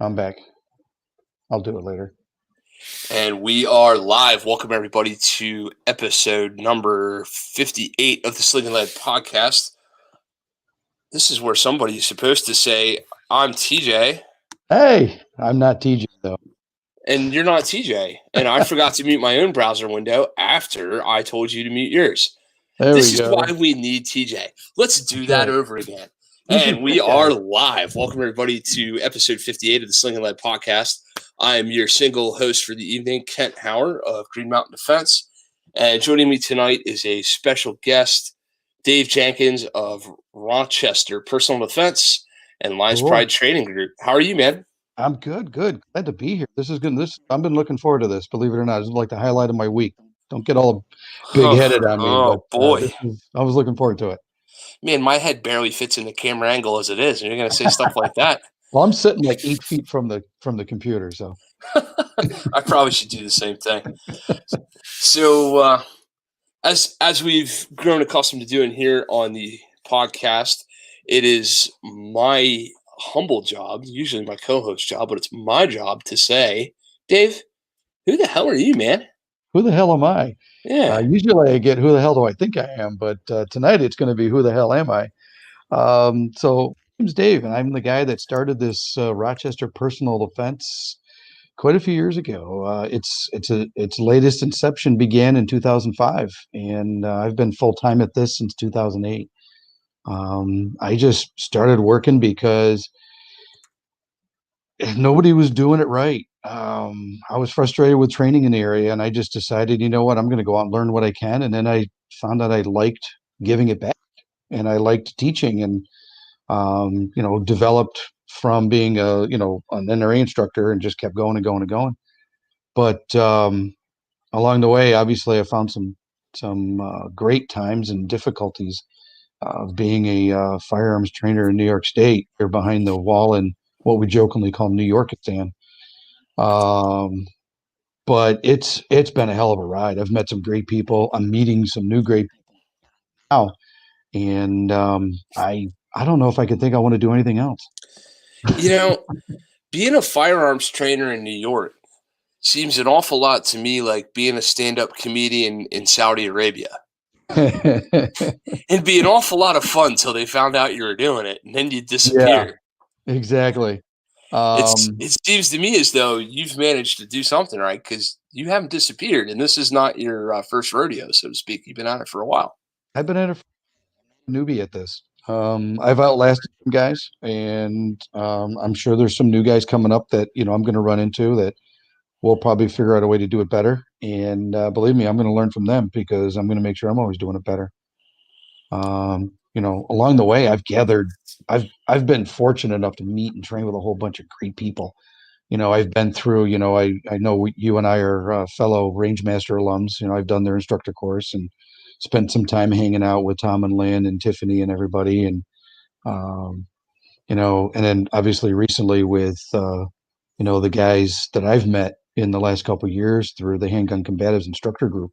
I'm back. I'll do it later. And we are live. Welcome, everybody, to episode number 58 of the Sling'N podcast. This is where somebody is supposed to say, I'm TJ. Hey, I'm not TJ, though. And you're not TJ. And I forgot to mute my own browser window after I told you to mute yours. This is why we need TJ. Let's do that over again. And we are live. Welcome, everybody, to episode 58 of the Sling'N podcast. I am your single host for the evening, Kent Howard of Green Mountain Defense. And joining me tonight is a special guest, Dave Jenkins of Rochester Personal Defense and Lions Pride Training Group. How are you, man? I'm good. Glad to be here. This is good. I've been looking forward to this, believe it or not. This is like the highlight of my week. Don't get all big-headed on me. Oh, boy. I was looking forward to it. Man, my head barely fits in the camera angle as it is, and you're going to say stuff like that. Well, I'm sitting like 8 feet from the computer, so I probably should do the same thing. So, as we've grown accustomed to doing here on the podcast, it is my humble job, usually my co-host job, but it's my job to say, Dave, who the hell are you, man? Who the hell am I? Yeah. Usually I get who the hell do I think I am, but tonight it's going to be who the hell am I? So my name's Dave, and I'm the guy that started this Rochester Personal Defense quite a few years ago. Its latest inception began in 2005, and I've been full time at this since 2008. I just started working because nobody was doing it right. I was frustrated with training in the area, and I just decided, you know what, I'm going to go out and learn what I can. And then I found out I liked giving it back, and I liked teaching, and developed from being an NRA instructor and just kept going and going and going. But along the way, obviously, I found some great times and difficulties of being a firearms trainer in New York State. They're behind the wall in what we jokingly call New Yorkistan. But it's been a hell of a ride. I've met some great people. I'm meeting some new great people now, and I don't know if I could think I want to do anything else. Being a firearms trainer in New York seems an awful lot to me like being a stand-up comedian in Saudi Arabia. It'd be an awful lot of fun till they found out you were doing it, and then you disappear. Yeah, exactly. It seems to me as though you've managed to do something right, because you haven't disappeared, and this is not your first rodeo, so to speak. You've been at it for a while. I've been a newbie at this. I've outlasted some guys, and I'm sure there's some new guys coming up that I'm going to run into that we'll probably figure out a way to do it better. And believe me, I'm going to learn from them, because I'm going to make sure I'm always doing it better. Along the way, I've been fortunate enough to meet and train with a whole bunch of great people. I've been through, I know you and I are fellow Rangemaster alums. I've done their instructor course and spent some time hanging out with Tom and Lynn and Tiffany and everybody. And, and then obviously recently with, the guys that I've met in the last couple of years through the Handgun combatives instructor group.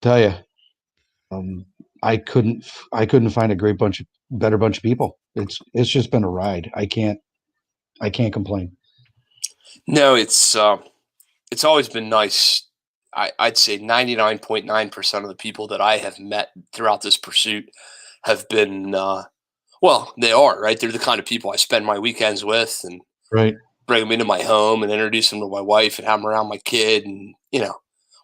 Tell you, I couldn't find a better bunch of people. It's just been a ride. I can't complain. No, it's always been nice. I'd say 99.9% of the people that I have met throughout this pursuit have been, they are, right? They're the kind of people I spend my weekends with, and right, bring them into my home and introduce them to my wife and have them around my kid. And,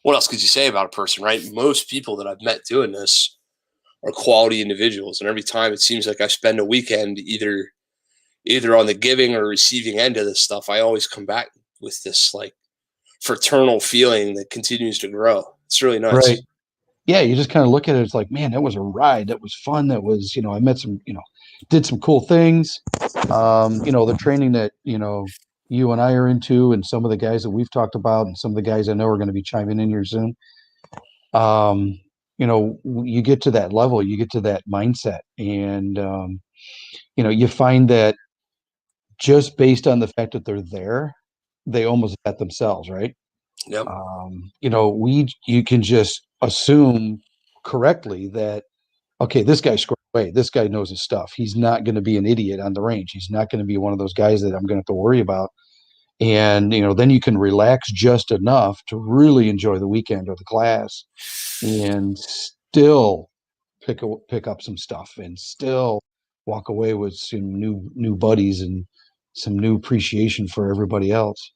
what else could you say about a person, right? Most people that I've met doing this are quality individuals. And every time it seems like I spend a weekend either on the giving or receiving end of this stuff, I always come back with this like fraternal feeling that continues to grow. It's really nice. Right. Yeah. You just kind of look at it. It's like, man, that was a ride. That was fun. That was, I met some, did some cool things. The training that, you and I are into, and some of the guys that we've talked about, and some of the guys I know are going to be chiming in here soon. You get to that level, you get to that mindset, and, you find that just based on the fact that they're there, they almost vet themselves, right? Yep. You can just assume correctly that, okay, this guy's squared away. This guy knows his stuff. He's not going to be an idiot on the range. He's not going to be one of those guys that I'm going to have to worry about, And, then you can relax just enough to really enjoy the weekend or the class and still pick up some stuff and still walk away with some new buddies and some new appreciation for everybody else.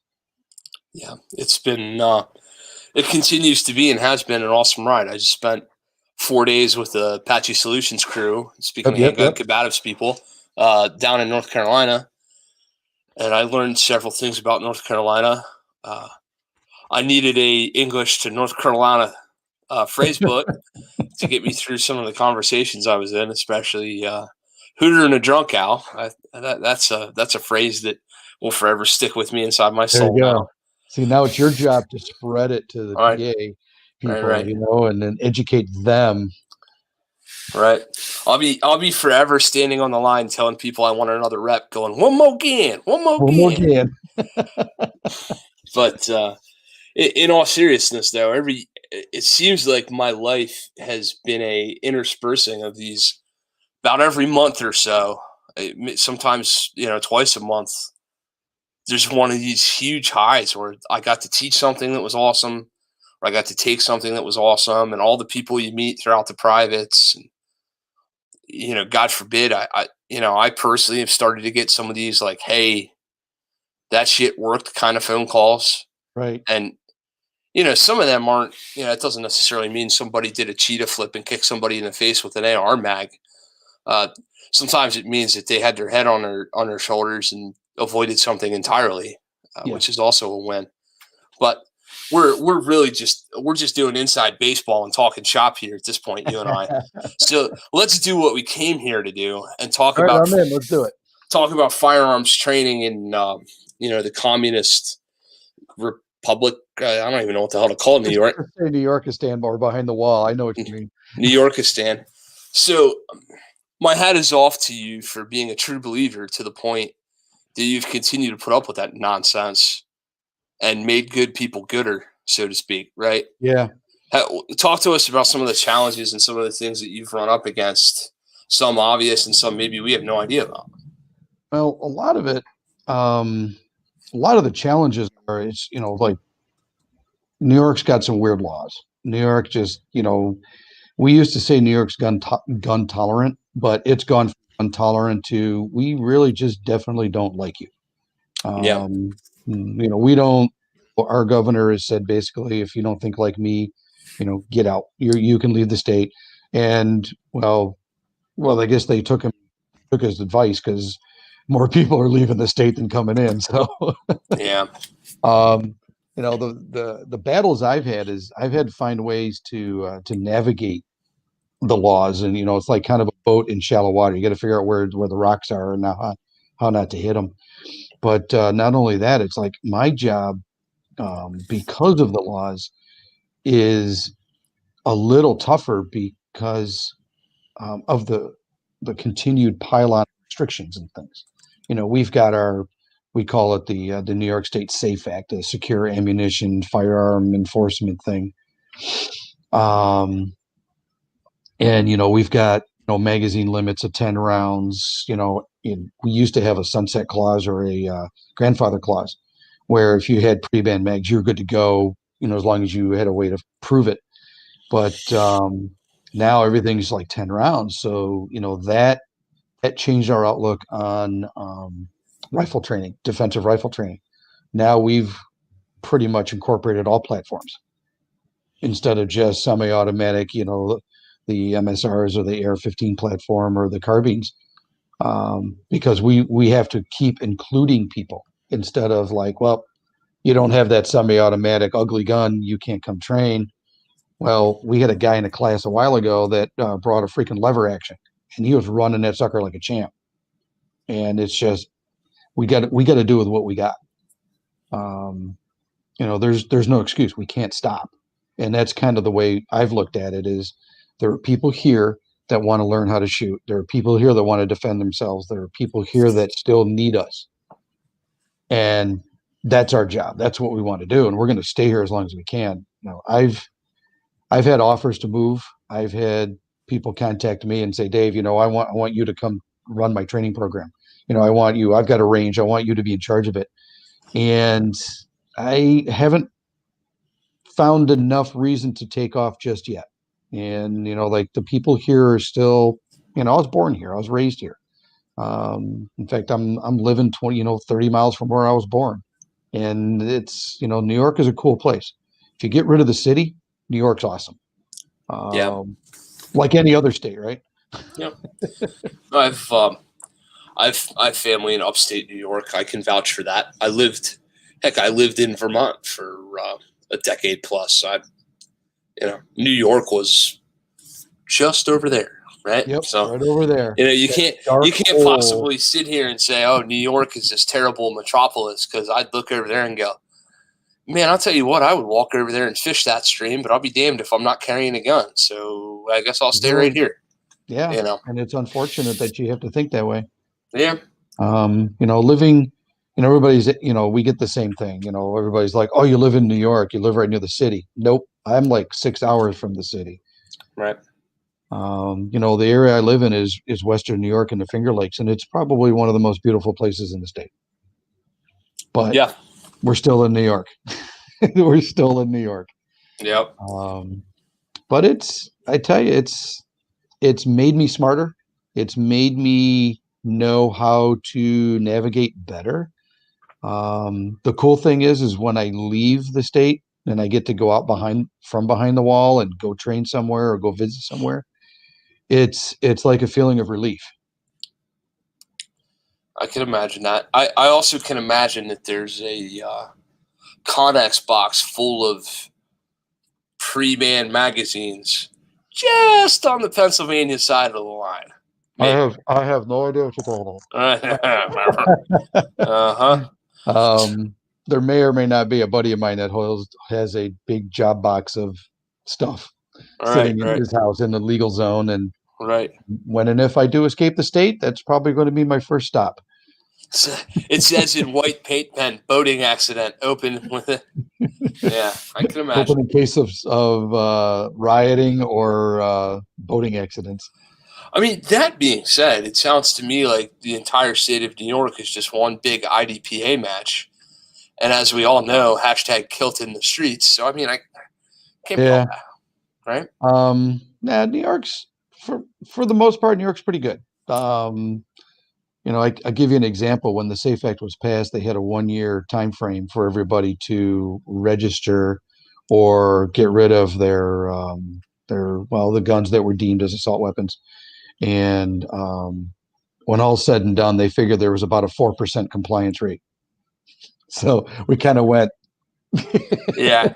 Yeah, it's been it continues to be and has been an awesome ride. I just spent 4 days with the Apache Solutions crew, speaking of handgun combatives people, down in North Carolina, and I learned several things about North Carolina. I needed a English to North Carolina phrase book to get me through some of the conversations I was in, especially "hooter and a drunk owl." That's a phrase that will forever stick with me inside my soul. There you go. Now. See, now it's your job to spread it to the PA people, right. And then educate them. Right. I'll be forever standing on the line telling people I want another rep, going one more again. But in all seriousness, though, it seems like my life has been a interspersing of these about every month or so. Sometimes twice a month. There's one of these huge highs where I got to teach something that was awesome, or I got to take something that was awesome, and all the people you meet throughout the privates. And, God forbid, I personally have started to get some of these like, hey, that shit worked kind of phone calls. Right. And, some of them aren't, it doesn't necessarily mean somebody did a cheetah flip and kicked somebody in the face with an AR mag. Sometimes it means that they had their head on their shoulders and avoided something entirely, which is also a win. But we're really just doing inside baseball and talking shop here at this point, you and I. So let's do what we came here to do and talk about. Let's do it. Talk about firearms training in the communist republic. I don't even know what the hell to call it, New York. New Yorkistan, or behind the wall. I know what you mean. New Yorkistan. So my hat is off to you for being a true believer to the point that you've continued to put up with that nonsense and made good people gooder, so to speak, right? Yeah. Talk to us about some of the challenges and some of the things that you've run up against, some obvious and some maybe we have no idea about. Well, a lot of it, a lot of the challenges are, it's, like New York's got some weird laws. New York just, we used to say New York's gun tolerant, but it's gone from gun tolerant to we really just definitely don't like you. We don't. Our governor has said basically, if you don't think like me, get out. You can leave the state. And well, I guess they took his advice because more people are leaving the state than coming in. So yeah. The battles I've had is I've had to find ways to navigate the laws, and it's like kind of a boat in shallow water. You got to figure out where the rocks are and how not to hit them. But not only that, it's like my job, because of the laws, is a little tougher because of the continued pile-on restrictions and things. We've got we call it the New York State SAFE Act, the Secure Ammunition Firearm Enforcement thing. And we've got magazine limits of 10 rounds. We used to have a sunset clause or a grandfather clause, where if you had pre-band mags, you're good to go. As long as you had a way to prove it. But now everything's like 10 rounds, so that changed our outlook on rifle training, defensive rifle training. Now we've pretty much incorporated all platforms instead of just semi-automatic, the MSRs or the AR-15 platform or the carbines, because we have to keep including people instead of like, well, you don't have that semi-automatic ugly gun, you can't come train. Well, we had a guy in a class a while ago that brought a freaking lever action, and he was running that sucker like a champ. And it's just we got to do with what we got. There's no excuse. We can't stop, and that's kind of the way I've looked at it. Is there are people here that want to learn how to shoot. There are people here that want to defend themselves. There are people here that still need us, and that's our job. That's what we want to do, and we're going to stay here as long as we can. I've had offers to move. I've had people contact me and say, Dave, I want you to come run my training program. I want you. I've got a range. I want you to be in charge of it. And I haven't found enough reason to take off just yet. And, like the people here are still, I was born here. I was raised here. In fact, I'm living 20, 30 miles from where I was born. And it's, New York is a cool place. If you get rid of the city, New York's awesome. Yeah. Like any other state, right? Yeah. I've family in upstate New York. I can vouch for that. I lived in Vermont for a decade plus. New York was just over there, right? Yep, so right over there. You can't possibly sit here and say, "Oh, New York is this terrible metropolis," because I'd look over there and go, "Man, I'll tell you what, I would walk over there and fish that stream, but I'll be damned if I'm not carrying a gun. So I guess I'll stay right here." Yeah, and it's unfortunate that you have to think that way. Yeah. Living, everybody's, we get the same thing. Everybody's like, "Oh, you live in New York, you live right near the city." Nope, I'm like 6 hours from the city. Right. The area I live in is Western New York and the Finger Lakes, and it's probably one of the most beautiful places in the state. But yeah, we're still in New York. We're still in New York. Yep. But I tell you, it's made me smarter. It's made me know how to navigate better. The cool thing is when I leave the state and I get to go out from behind the wall and go train somewhere or go visit somewhere, it's like a feeling of relief. I can imagine that. I also can imagine that there's a Connex box full of pre-banned magazines just on the Pennsylvania side of the line. Maybe. I have no idea what you're talking about. There may or may not be a buddy of mine that has a big job box of stuff sitting in his house in the legal zone. And when and if I do escape the state, that's probably going to be my first stop. It says in white paint pen, boating accident, open with it. Yeah, I can imagine. Open in case of rioting or boating accidents. I mean, that being said, it sounds to me like the entire state of New York is just one big IDPA match. And as we all know, #kilt in the streets. So, I mean, I can't be all that, right? New York's, for the most part, New York's pretty good. I give you an example. When the SAFE Act was passed, they had a 1-year time frame for everybody to register or get rid of the guns that were deemed as assault weapons. And when all's said and done, they figured there was about a 4% compliance rate. So we kind of went, yeah.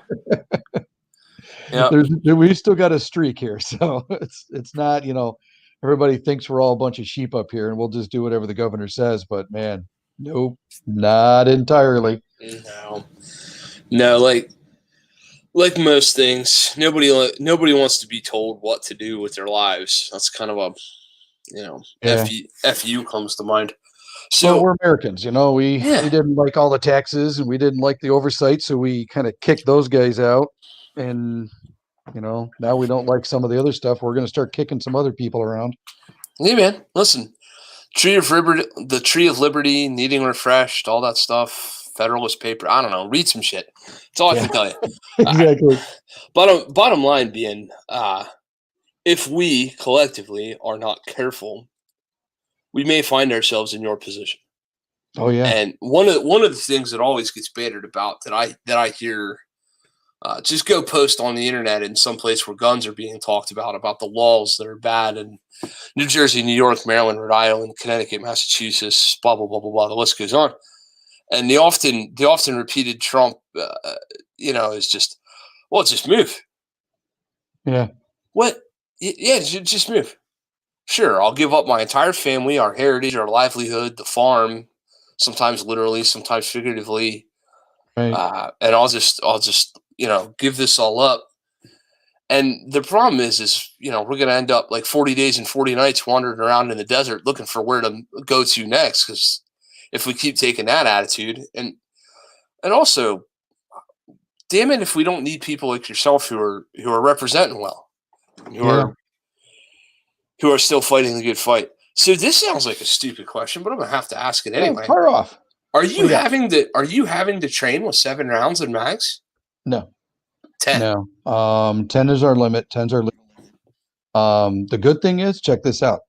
We still got a streak here. So it's not, everybody thinks we're all a bunch of sheep up here and we'll just do whatever the governor says. But man, nope, not entirely. No, like most things, nobody wants to be told what to do with their lives. That's kind of a FU comes to mind. So we're Americans, we didn't like all the taxes and we didn't like the oversight. So we kind of kicked those guys out. And, now we don't like some of the other stuff. We're going to start kicking some other people around. Hey, man, listen, the Tree of Liberty, needing refreshed, all that stuff, Federalist paper. I don't know. Read some shit. That's all I can tell you. Exactly. Bottom line being, if we collectively are not careful, we may find ourselves in your position. Oh yeah. And one of the things that always gets bantered about that I hear, just go post on the internet in some place where guns are being talked about the laws that are bad in New Jersey, New York, Maryland, Rhode Island, Connecticut, Massachusetts, blah blah blah blah blah. The list goes on. And the often repeated Trump, is just, well, just move. Yeah. What? Yeah, just move. Sure, I'll give up my entire family, our heritage, our livelihood, the farm, sometimes literally, sometimes figuratively, right. And I'll just give this all up. And the problem is we're going to end up like 40 days and 40 nights wandering around in the desert looking for where to go to next. Because if we keep taking that attitude, and also, damn it, if we don't need people like yourself who are representing well, who are still fighting the good fight. So this sounds like a stupid question, but I'm gonna have to ask it anyway. Fire off. Are you having to train with 7 rounds and mags? No. 10. No. 10 is our limit. 10's our limit. The good thing is, check this out.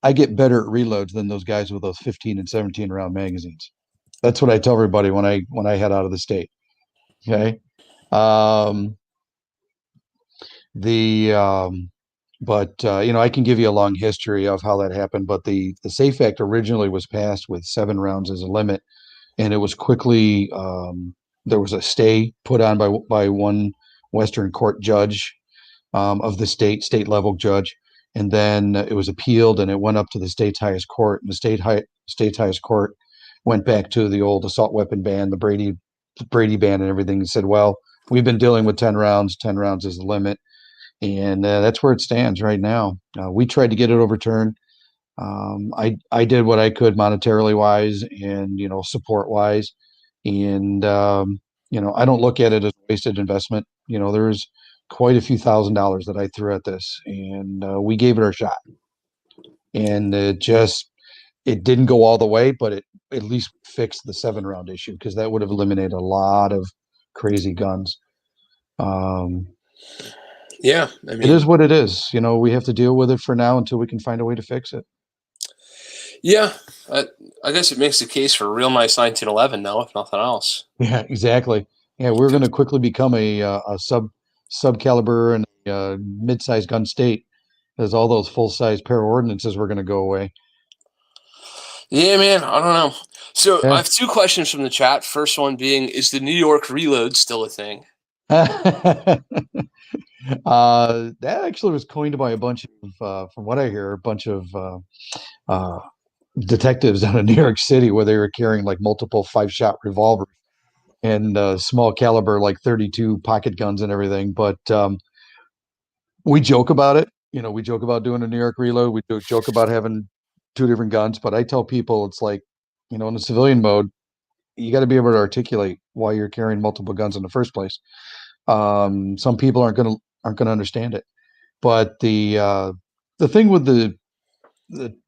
I get better at reloads than those guys with those 15 and 17 round magazines. That's what I tell everybody when I head out of the state. Okay. Um, the but I can give you a long history of how that happened. But the SAFE Act originally was passed with 7 rounds as a limit, and it was quickly there was a stay put on by one Western court judge of the state level judge, and then it was appealed and it went up to the state's highest court, and the state's highest court went back to the old assault weapon ban, the Brady ban, and everything, and said, well, we've been dealing with 10 rounds. 10 rounds is the limit, and that's where it stands right now. We tried to get it overturned. I did what I could monetarily wise and support wise, and I don't look at it as wasted investment. There's quite a few $1,000s that I threw at this, and we gave it our shot, and it didn't go all the way, but it at least fixed the 7 round issue, because that would have eliminated a lot of crazy guns. Yeah, I mean, it is what it is. We have to deal with it for now until we can find a way to fix it. Yeah, I guess it makes the case for a real nice 1911 now, if nothing else. Yeah, exactly. Yeah, we're going to quickly become a sub caliber and mid-sized gun state, as all those full-size pair ordinances were going to go away. Yeah, man, I don't know. So I Yeah. have 2 questions from the chat. First one being, is the New York reload still a thing? That actually was coined by a bunch of, from what I hear, a bunch of detectives out of New York City, where they were carrying like multiple 5-shot revolvers and small caliber like 32 pocket guns and everything. But we joke about it. We joke about doing a New York reload. We do joke about having 2 different guns. But I tell people, it's like, in the civilian mode, you got to be able to articulate why you're carrying multiple guns in the first place. Some people aren't going to understand it. But the thing with the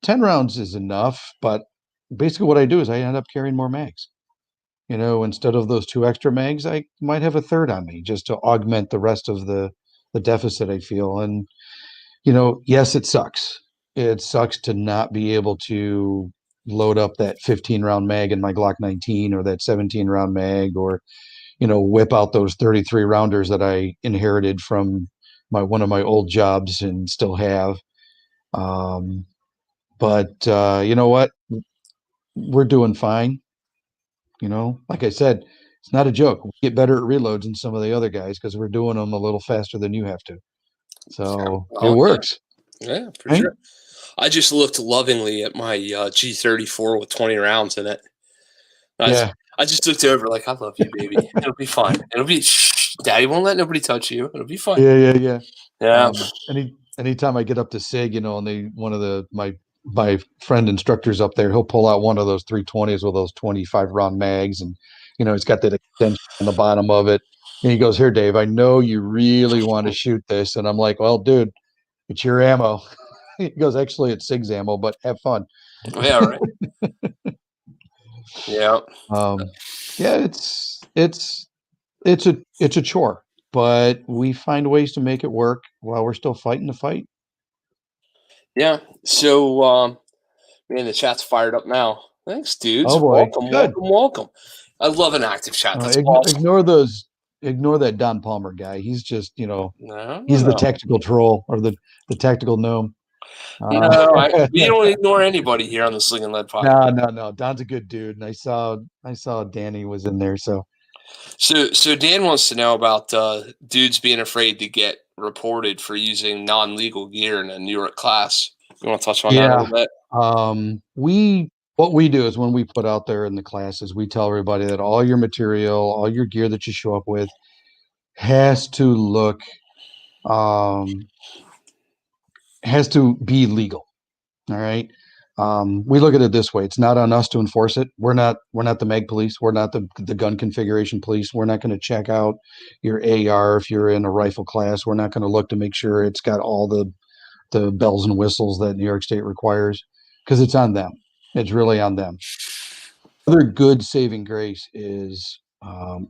10 rounds is enough. But basically, what I do is I end up carrying more mags. Instead of those 2 extra mags, I might have a third on me just to augment the rest of the deficit I feel. And yes, it sucks. It sucks to not be able to load up that 15-round mag in my Glock 19, or that 17-round mag, or whip out those 33 rounders that I inherited from one of my old jobs and still have. But you know what? We're doing fine. Like I said, it's not a joke. We get better at reloads than some of the other guys because we're doing them a little faster than you have to. So it works. Yeah, for sure. I just looked lovingly at my G34 with 20 rounds in it. I just looked over like, I love you, baby. It'll be fine. It'll be, shh, Daddy won't let nobody touch you. It'll be fine. Yeah. Anytime I get up to SIG, and one of my friend instructors up there, he'll pull out one of those 320s with those 25-round mags, and it's got that extension on the bottom of it. And he goes, "Here, Dave, I know you really want to shoot this." And I'm like, "Well, dude, it's your ammo." He goes, "Actually, it's SIG's ammo, but have fun." Yeah, right. Yeah. Yeah, it's a chore, but we find ways to make it work while we're still fighting the fight. Yeah. So, man, the chat's fired up now. Thanks, dudes. Oh boy. Welcome. I love an active chat. That's awesome. Ignore that Don Palmer guy. He's just, No, he's the tactical troll, or the tactical gnome. We don't ignore anybody here on the Sling'N Lead podcast. No. Don's a good dude, and I saw Danny was in there. So Dan wants to know about dudes being afraid to get reported for using non-legal gear in a New York class. You want to touch on that a little bit? What we do is, when we put out there in the classes, we tell everybody that all your material, all your gear that you show up with, has to look, has to be legal. All right. We look at it this way: it's not on us to enforce it. We're not the mag police. We're not the gun configuration police. We're not going to check out your AR if you're in a rifle class. We're not going to look to make sure it's got all the bells and whistles that New York State requires, because it's on them. It's really on them. Other good saving grace is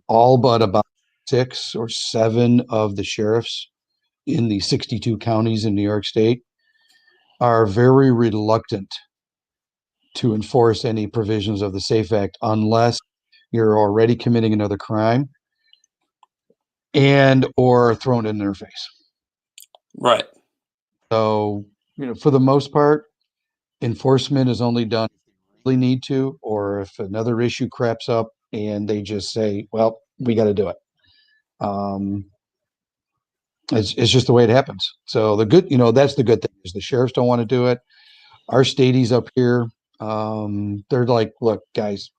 all but about 6 or 7 of the sheriffs in the 62 counties in New York State are very reluctant to enforce any provisions of the SAFE Act unless you're already committing another crime and or thrown in their face. Right. So, for the most part, enforcement is only done if they really need to, or if another issue creeps up and they just say, well, we got to do it. It's just the way it happens. So that's the good thing is the sheriffs don't want to do it. Our stateies up here, they're like, look, guys,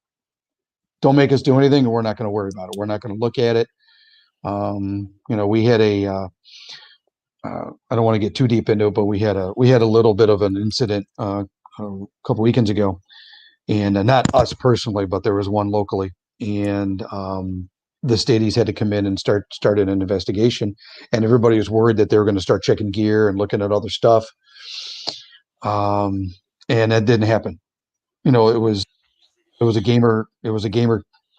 don't make us do anything, and we're not going to worry about it. We're not going to look at it. We had I don't want to get too deep into it, but we had a little bit of an incident a couple weekends ago, and not us personally, but there was one locally, and the stateies had to come in and started an investigation, and everybody was worried that they were going to start checking gear and looking at other stuff, and that didn't happen. It was a gamer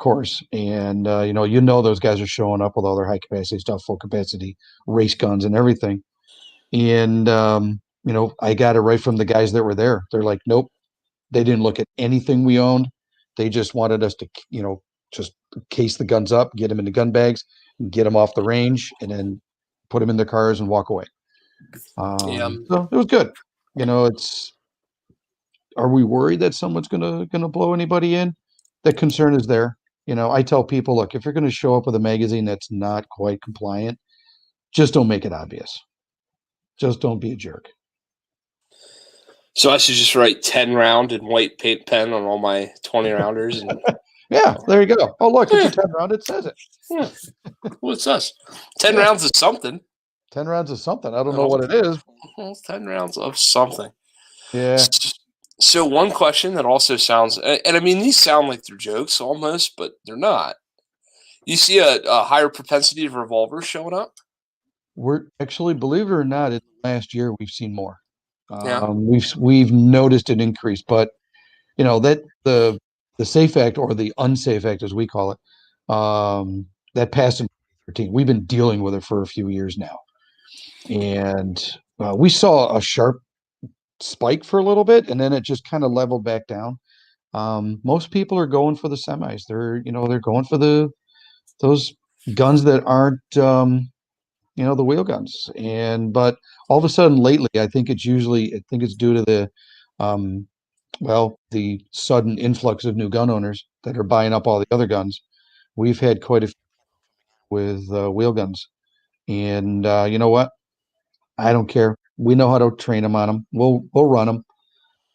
course, and those guys are showing up with all their high capacity stuff, full capacity race guns and everything, and I got it right from the guys that were there. They're like, nope, they didn't look at anything we owned. They just wanted us to just case the guns up, get them into gun bags, and get them off the range, and then put them in their cars and walk away. So it was good. Are we worried that someone's gonna blow anybody in? The concern is there. I tell people, look, if you're going to show up with a magazine that's not quite compliant, just don't make it obvious. Just don't be a jerk. So I should just write 10 round in white paint pen on all my 20 rounders. And yeah, there you go. Oh, look, it's a 10 round. It says it. Yeah. Well, it says 10 rounds of something. 10 rounds of something. I don't know what it is. Well, 10 rounds of something. Yeah. So one question that also sounds, and I mean, these sound like they're jokes almost, but they're not. You see a higher propensity of revolvers showing up? We're actually, believe it or not, in the last year, we've seen more. Yeah. We've noticed an increase, but that the SAFE Act, or the Unsafe Act, as we call it, that passed in 2013. We've been dealing with it for a few years now, and we saw a sharp spike for a little bit, and then it just kind of leveled back down. Most people are going for the semis. They're going for those guns that aren't the wheel guns. But all of a sudden lately, I think it's due to the the sudden influx of new gun owners that are buying up all the other guns. We've had quite a few with wheel guns, and you know what? I don't care. We know how to train them on them. We'll run them.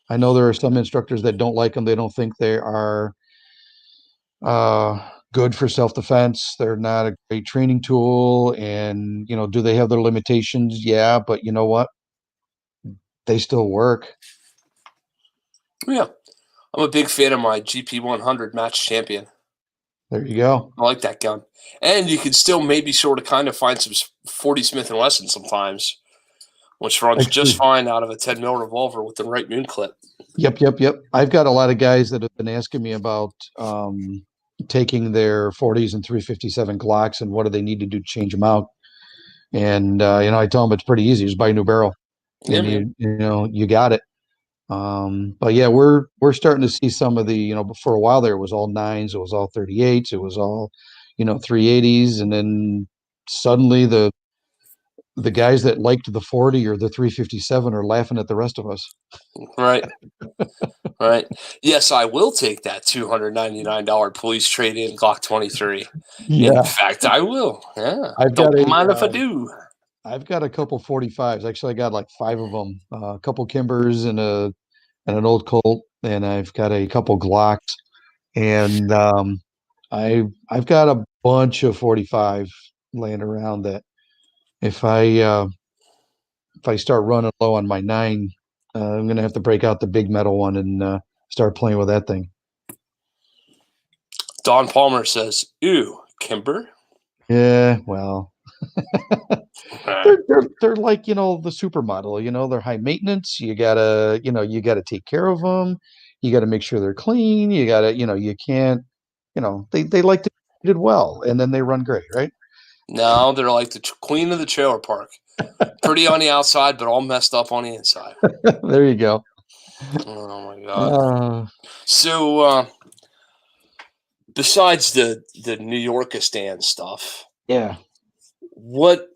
I know there are some instructors that don't like them. They don't think they are good for self-defense. They're not a great training tool. And, do they have their limitations? Yeah, but you know what? They still work. Yeah. I'm a big fan of my GP 100 match champion. There you go. I like that gun. And you can still maybe sort of kind of find some 40 Smith & Wesson sometimes, which runs just fine out of a 10 mil revolver with the right moon clip. Yep. I've got a lot of guys that have been asking me about taking their 40s and 357 Glocks and what do they need to do to change them out. And I tell them it's pretty easy. Just buy a new barrel, and you got it. But yeah, we're starting to see some of the for a while there it was all 9s, it was all 38s, it was all 380s, and then suddenly the guys that liked the 40 or the 357 are laughing at the rest of us. Right. Right. Yes, I will take that $299 police trade-in Glock 23. Yeah. In fact, I will. Yeah. Don't mind if I do. I've got a couple 45s. Actually, I got like 5 of them. A couple Kimbers and an old Colt, and I've got a couple Glocks, and I've got a bunch of 45 laying around that if I start running low on my 9, I'm gonna have to break out the big metal one and start playing with that thing. Don Palmer says, "Ew, Kimber." Yeah, well, they're like the supermodel. They're high maintenance. You gotta take care of them. You got to make sure they're clean. You got to, you can't, they like to be treated well, and then they run great, right? No, they're like the queen of the trailer park. Pretty on the outside, but all messed up on the inside. There you go. Oh my God. Besides the New Yorkistan stuff, yeah, what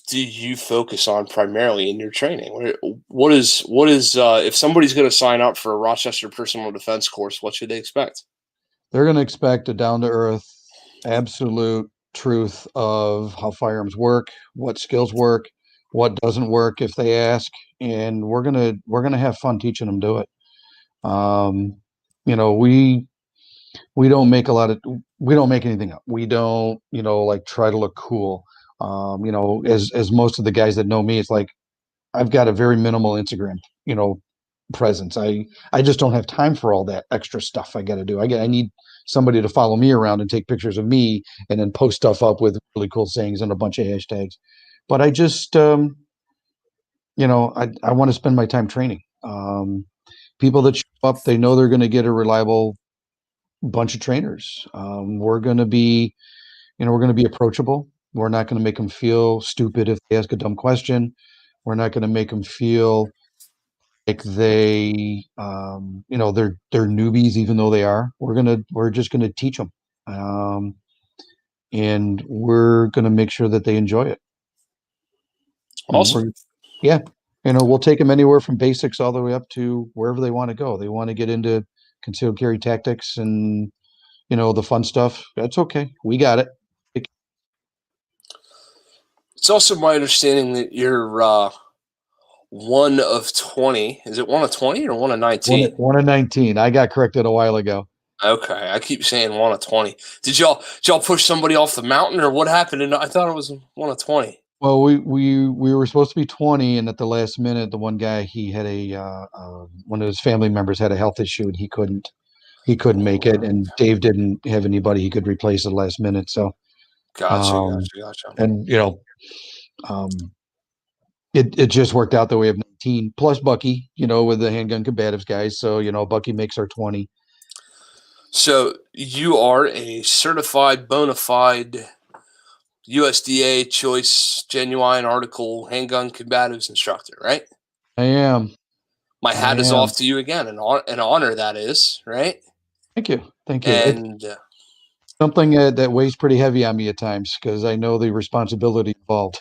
do you focus on primarily in your training? What is if somebody's going to sign up for a Rochester personal defense course, what should they expect? They're going to expect a down-to-earth, absolute truth of how firearms work, what skills work, what doesn't work if they ask, and we're gonna have fun teaching them to do it. Um, we don't make we don't make anything up. We don't, like try to look cool. As most of the guys that know me, it's like I've got a very minimal Instagram, presence. I just don't have time for all that extra stuff I got to do. I need somebody to follow me around and take pictures of me and then post stuff up with really cool sayings and a bunch of hashtags. But I just, I want to spend my time training. People that show up, they know they're going to get a reliable bunch of trainers. We're going to be approachable. We're not going to make them feel stupid if they ask a dumb question. We're not going to make them feel like they're newbies, even though they are. We're just gonna teach them, and we're gonna make sure that they enjoy it. Awesome. Yeah, we'll take them anywhere from basics all the way up to wherever they want to go. They want to get into concealed carry tactics and the fun stuff. That's okay. We got it. It's also my understanding that you're one of 20. Is it one of 20 or one of 19? One of 19. I got corrected a while ago. Okay, I keep saying one of 20. Did y'all push somebody off the mountain, or what happened? And I thought it was one of 20. Well, we were supposed to be 20, and at the last minute, the one guy, he had one of his family members had a health issue, and he couldn't make it, and Dave didn't have anybody he could replace at the last minute. So, gotcha. And it just worked out that we have 19 plus Bucky, with the handgun combatives guys. So Bucky makes our 20. So you are a certified, bona fide USDA choice, genuine article handgun combatives instructor, right? I am. My hat is off to you again. An honor that is, right? Thank you. And something that weighs pretty heavy on me at times because I know the responsibility involved.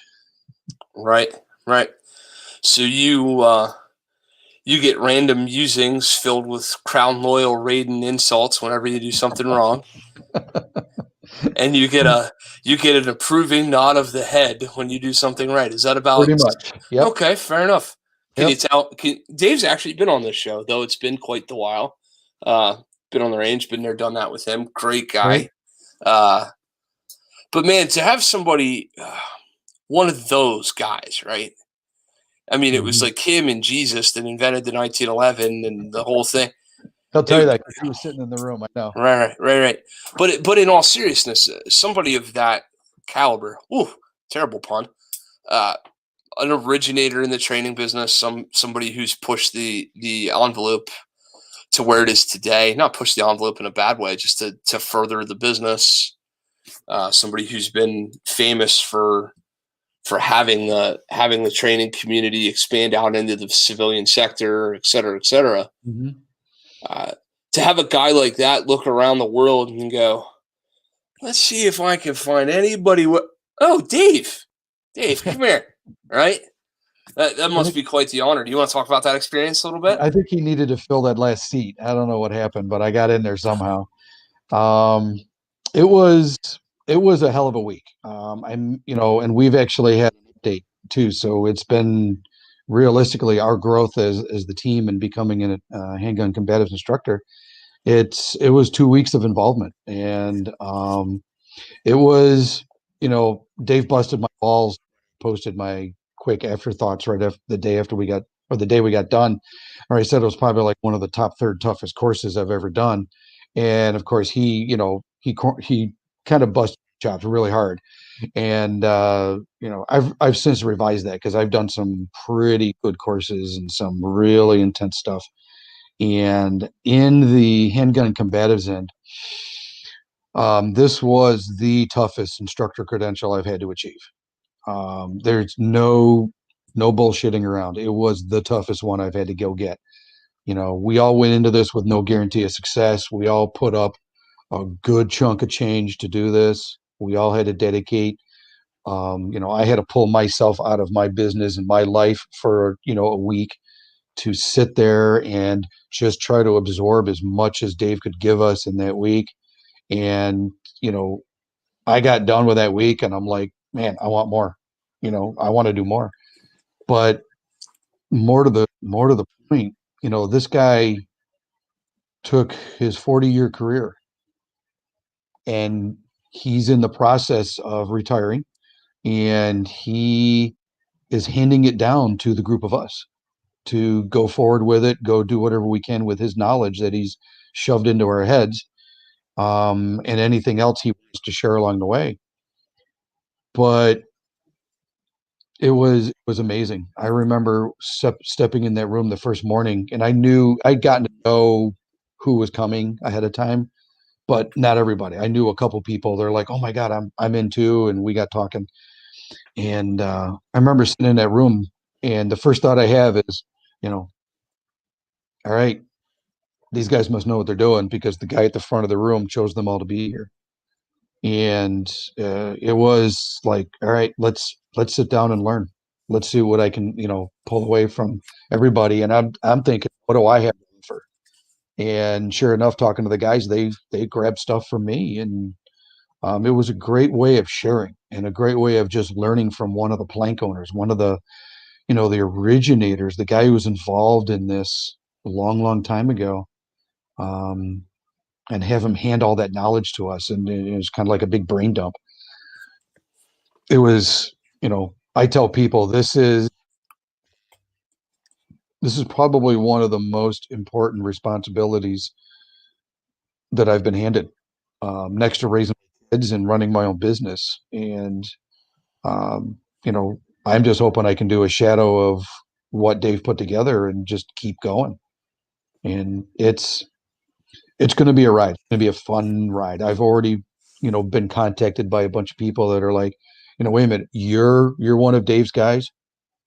Right. So you get random musings filled with crown loyal raiden insults whenever you do something wrong. And you get an approving nod of the head when you do something right. Is that about pretty much? Yep. Okay, fair enough. Can you tell? Dave's actually been on this show, though it's been quite the while. Been on the range, been there, done that with him. Great guy. Right. But man, to have somebody, one of those guys, right? I mean, it was like him and Jesus that invented the 1911 and the whole thing. He'll tell you that because he was sitting in the room. I know. Right. But in all seriousness, somebody of that caliber, terrible pun, an originator in the training business, somebody who's pushed the envelope to where it is today. Not push the envelope in a bad way, just to further the business. Somebody who's been famous for having the training community expand out into the civilian sector, et cetera, et cetera. Mm-hmm. To have a guy like that look around the world and go, let's see if I can find anybody. Dave, come here. Right? That must be quite the honor. Do you want to talk about that experience a little bit? I think he needed to fill that last seat. I don't know what happened, but I got in there somehow. It was a hell of a week. And we've actually had an update too. So it's been realistically our growth as the team and becoming a handgun combatives instructor. It was 2 weeks of involvement, and it was, Dave busted my balls, posted my quick afterthoughts right after the day we got done, or I said it was probably like one of the top third toughest courses I've ever done. And of course he kind of busted chops really hard. And I've since revised that because I've done some pretty good courses and some really intense stuff. And in the handgun combatives end, this was the toughest instructor credential I've had to achieve. There's no bullshitting around. It was the toughest one I've had to go get. We all went into this with no guarantee of success. We all put up a good chunk of change to do this. We all had to dedicate. I had to pull myself out of my business and my life for, a week to sit there and just try to absorb as much as Dave could give us in that week. And, I got done with that week and I'm like, man, I want more. I want to do more. But more to the point, this guy took his 40-year career and he's in the process of retiring, and he is handing it down to the group of us to go forward with it, go do whatever we can with his knowledge that he's shoved into our heads, and anything else he wants to share along the way. But it was amazing. I remember stepping in that room the first morning, and I knew I'd gotten to know who was coming ahead of time, but not everybody. I knew a couple people. They're like, "Oh my God, I'm in too," and we got talking. And I remember sitting in that room, and the first thought I have is, all right, these guys must know what they're doing because the guy at the front of the room chose them all to be here. And it was like, all right, let's sit down and learn. Let's see what I can, pull away from everybody. And I'm thinking, what do I have to offer? And sure enough, talking to the guys, they grabbed stuff from me, and it was a great way of sharing and a great way of just learning from one of the plank owners, one of the, the originators, the guy who was involved in this a long, long time ago, and have him hand all that knowledge to us. And it was kind of like a big brain dump. It was, I tell people this is probably one of the most important responsibilities that I've been handed, next to raising kids and running my own business. And, um, I'm just hoping I can do a shadow of what Dave put together and just keep going. And it's going to be a ride. It's going to be a fun ride. I've already, been contacted by a bunch of people that are like, wait a minute, you're one of Dave's guys.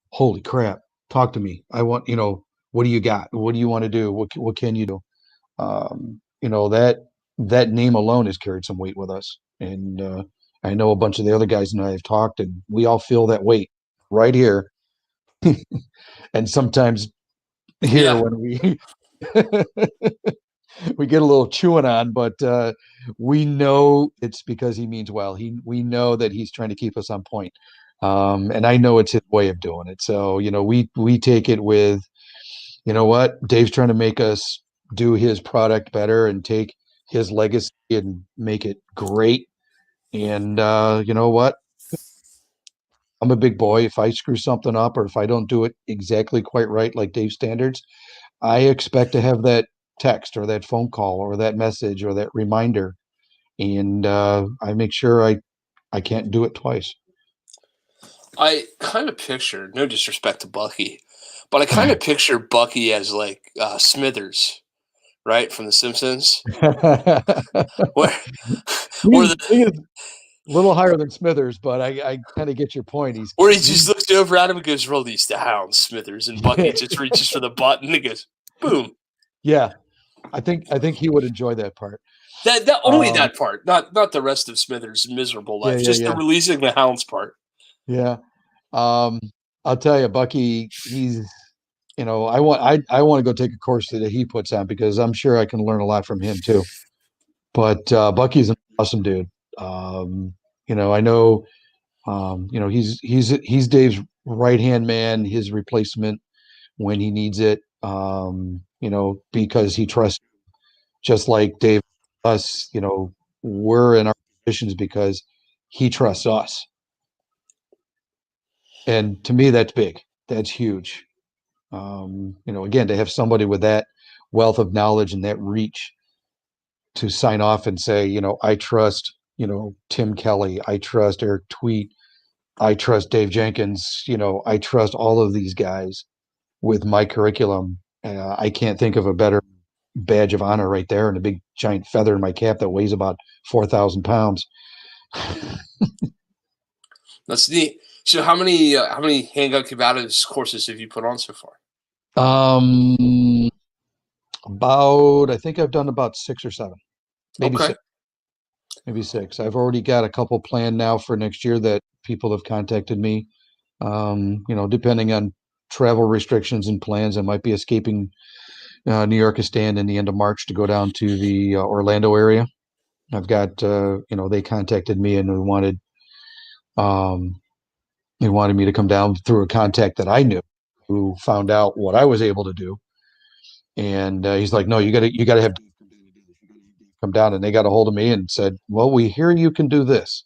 Holy crap. Talk to me. I want, what do you got? What do you want to do? What can you do? That name alone has carried some weight with us. And I know a bunch of the other guys and I have talked, and we all feel that weight right here. And sometimes here when we we get a little chewing on, but we know it's because he means well. We know that he's trying to keep us on point. And I know it's his way of doing it. So, we take it with, what? Dave's trying to make us do his product better and take his legacy and make it great. And you know what? I'm a big boy. If I screw something up or if I don't do it exactly quite right, like Dave's standards, I expect to have that text or that phone call or that message or that reminder. And I make sure I can't do it twice. I kind of picture, no disrespect to Bucky, but I kind of picture Bucky as like Smithers, right, from The Simpsons, where where the He is a little higher than Smithers, but I kind of get your point. where he just looks over at him and goes, "Release the hound, Smithers," and Bucky just reaches for the button and goes, "Boom." Yeah, I think he would enjoy that part. That only that part, not the rest of Smithers' miserable life, just the releasing the hounds part. Yeah. I'll tell you, Bucky, he's, I want to go take a course that he puts on because I'm sure I can learn a lot from him too. But Bucky's an awesome dude. I know, he's Dave's right-hand man, his replacement when he needs it. Because he trusts, just like Dave, us, we're in our positions because he trusts us. And to me, that's big. That's huge. Again, to have somebody with that wealth of knowledge and that reach to sign off and say, I trust, Tim Kelly, I trust Eric Tweet, I trust Dave Jenkins, I trust all of these guys with my curriculum. I can't think of a better badge of honor right there, and a big giant feather in my cap that weighs about 4,000 pounds. That's neat. So how many handgun combatives courses have you put on so far? I think I've done about 6 or 7, maybe Okay. 6, maybe 6. I've already got a couple planned now for next year that people have contacted me. Depending on travel restrictions and plans, I might be escaping New York is staying in the end of March to go down to the Orlando area. I've got, they contacted me and um, they wanted me to come down through a contact that I knew who found out what I was able to do. And he's like, no, you got to have come down. And they got a hold of me and said, well, we hear you can do this.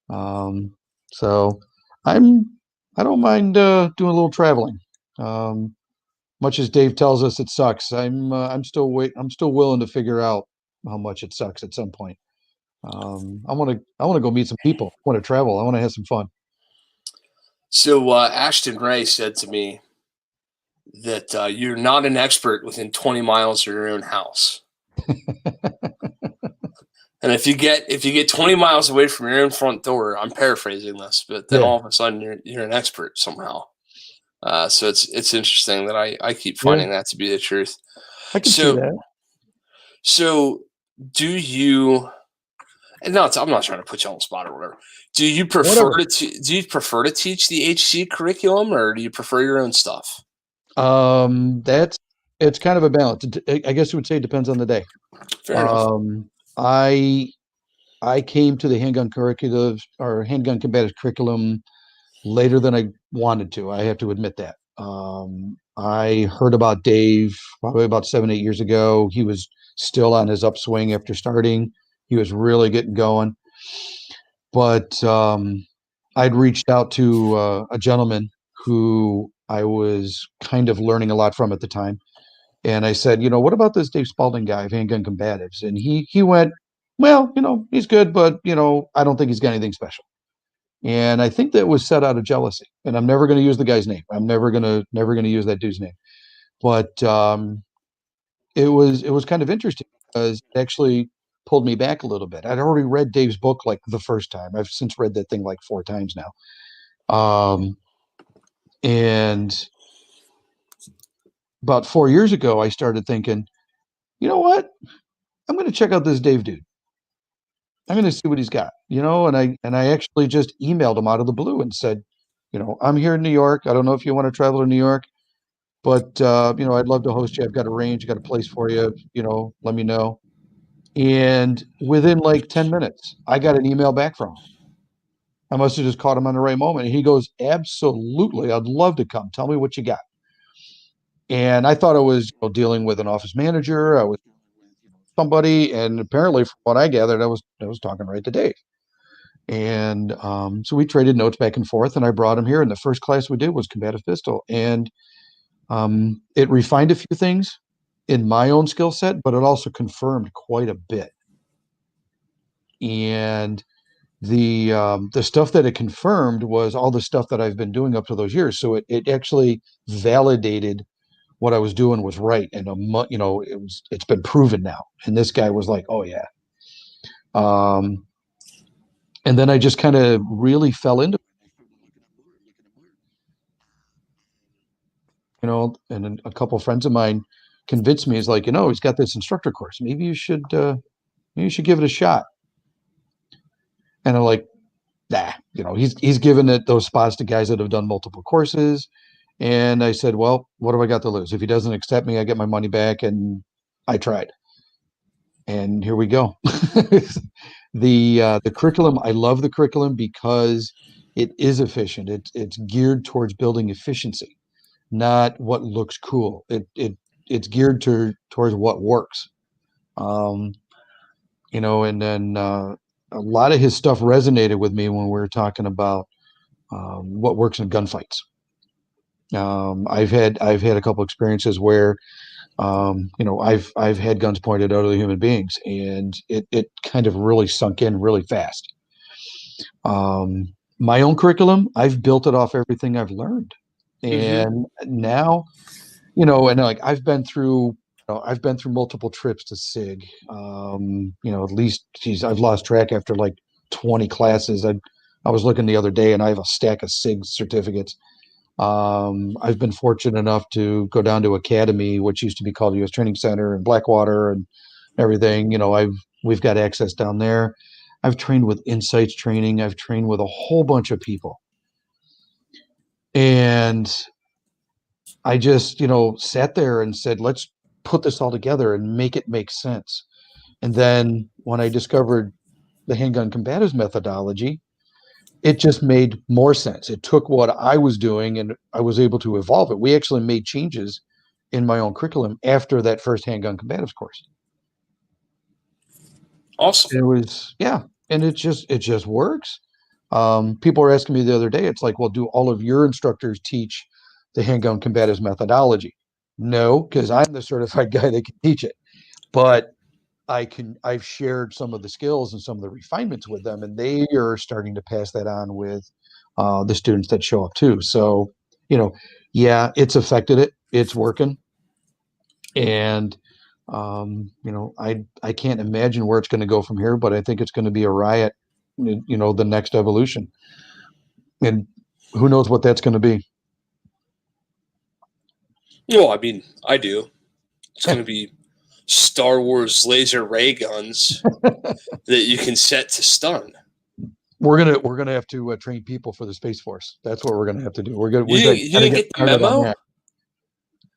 So I don't mind doing a little traveling. Much as Dave tells us it sucks, I'm still willing to figure out how much it sucks at some point. I want to go meet some people. I want to travel. I want to have some fun. So Ashton Ray said to me that you're not an expert within 20 miles of your own house. And if you get 20 miles away from your own front door, I'm paraphrasing this, but then all of a sudden you're an expert somehow. So it's interesting that I keep finding that to be the truth. I can see that. So do you? And no, I'm not trying to put you on the spot or whatever. Do you prefer to teach the HC curriculum, or do you prefer your own stuff? It's kind of a balance. I guess you would say it depends on the day. Fair enough. I came to the handgun curriculum or handgun combative curriculum later than I wanted to. I have to admit that. I heard about Dave probably about 7, 8 years ago. He was still on his upswing after starting. He was really getting going. But I'd reached out to a gentleman who I was kind of learning a lot from at the time. And I said, what about this Dave Spalding guy of Handgun Combatives? And he went, well, he's good, but, I don't think he's got anything special. And I think that was set out of jealousy. And I'm never going to use the guy's name. I'm never going to use that dude's name. But it was kind of interesting because it actually pulled me back a little bit. I'd already read Dave's book like the first time. I've since read that thing like 4 times now. And about 4 years ago, I started thinking, you know what? I'm going to check out this Dave dude. I'm going to see what he's got, and I actually just emailed him out of the blue and said, I'm here in New York. I don't know if you want to travel to New York, but, I'd love to host you. I've got a range, got a place for you, let me know. And within like 10 minutes, I got an email back from him. I must have just caught him on the right moment. And he goes, absolutely. I'd love to come. Tell me what you got. And I thought I was dealing with an office manager. I was somebody, and apparently from what I gathered, I was talking right to Dave. And so we traded notes back and forth, and I brought him here. And the first class we did was combative pistol. And it refined a few things in my own skill set, but it also confirmed quite a bit. And the stuff that it confirmed was all the stuff that I've been doing up to those years. So it actually validated what I was doing was right. And it's been proven now. And this guy was like, oh yeah. And then I just kind of really fell into, and a couple of friends of mine convinced me, is like, he's got this instructor course. Maybe you should give it a shot. And I'm like, nah, he's given it those spots to guys that have done multiple courses. And I said, well, what do I got to lose? If he doesn't accept me, I get my money back. And I tried. And here we go. The curriculum, I love the curriculum because it is efficient. It's geared towards building efficiency, not what looks cool. It's geared towards what works. And then a lot of his stuff resonated with me when we were talking about what works in gunfights. I've had a couple experiences where I've had guns pointed at other human beings, and it kind of really sunk in really fast. My own curriculum, I've built it off everything I've learned. And now And like I've been through multiple trips to SIG. At least, geez, I've lost track after like 20 classes. I was looking the other day and I have a stack of SIG certificates. I've been fortunate enough to go down to Academy, which used to be called U.S. Training Center in Blackwater and everything. We've got access down there. I've trained with Insights Training. I've trained with a whole bunch of people. And I just, sat there and said, let's put this all together and make it make sense. And then when I discovered the handgun combatives methodology, it just made more sense. It took what I was doing and I was able to evolve it. We actually made changes in my own curriculum after that first handgun combatives course. Awesome. It was, yeah. And it just works. People were asking me the other day, it's like, well, do all of your instructors teach the handgun combatives methodology? No, because I'm the certified guy that can teach it. But I've shared some of the skills and some of the refinements with them, and they are starting to pass that on with the students that show up too. So, yeah, it's affected it. It's working. And, I can't imagine where it's going to go from here, but I think it's going to be a riot, the next evolution. And who knows what that's going to be. I mean, I do. It's going to be Star Wars laser ray guns that you can set to stun. We're gonna have to train people for the Space Force. That's what we're gonna have to do. You didn't get the memo?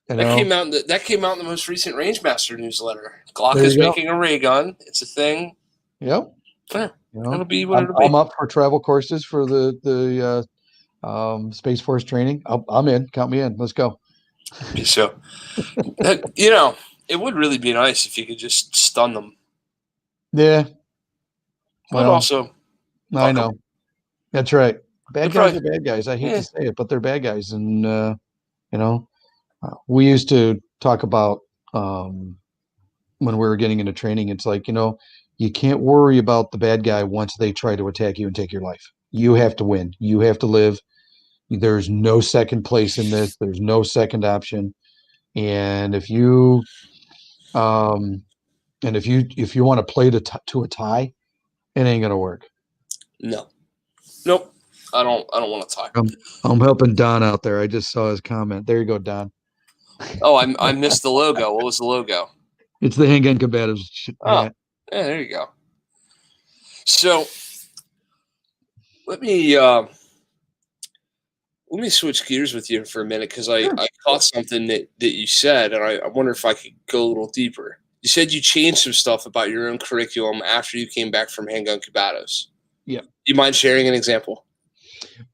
That came out in the most recent Rangemaster newsletter. Glock is making a ray gun. It's a thing. Yep. Yeah. It'll be what it'll be. I'm up for travel courses for the Space Force training. I'm in. Count me in. Let's go. So, it would really be nice if you could just stun them. Yeah. Well, but also, I know. That's right. Bad guys are bad guys. I hate to say it, but they're bad guys. And, we used to talk about when we were getting into training, it's like, you can't worry about the bad guy once they try to attack you and take your life. You have to win. You have to live. There's no second place in this. There's no second option. And if you want to play to a tie, it ain't gonna work. No. Nope. I don't want to tie. I'm helping Don out there. I just saw his comment. There you go, Don. Oh, I missed the logo. What was the logo? It's the handgun combatives. Oh, yeah, there you go. So let me switch gears with you for a minute because I caught something that you said, and I wonder if I could go a little deeper. You said you changed some stuff about your own curriculum after you came back from handgun combatives. Yeah. You mind sharing an example?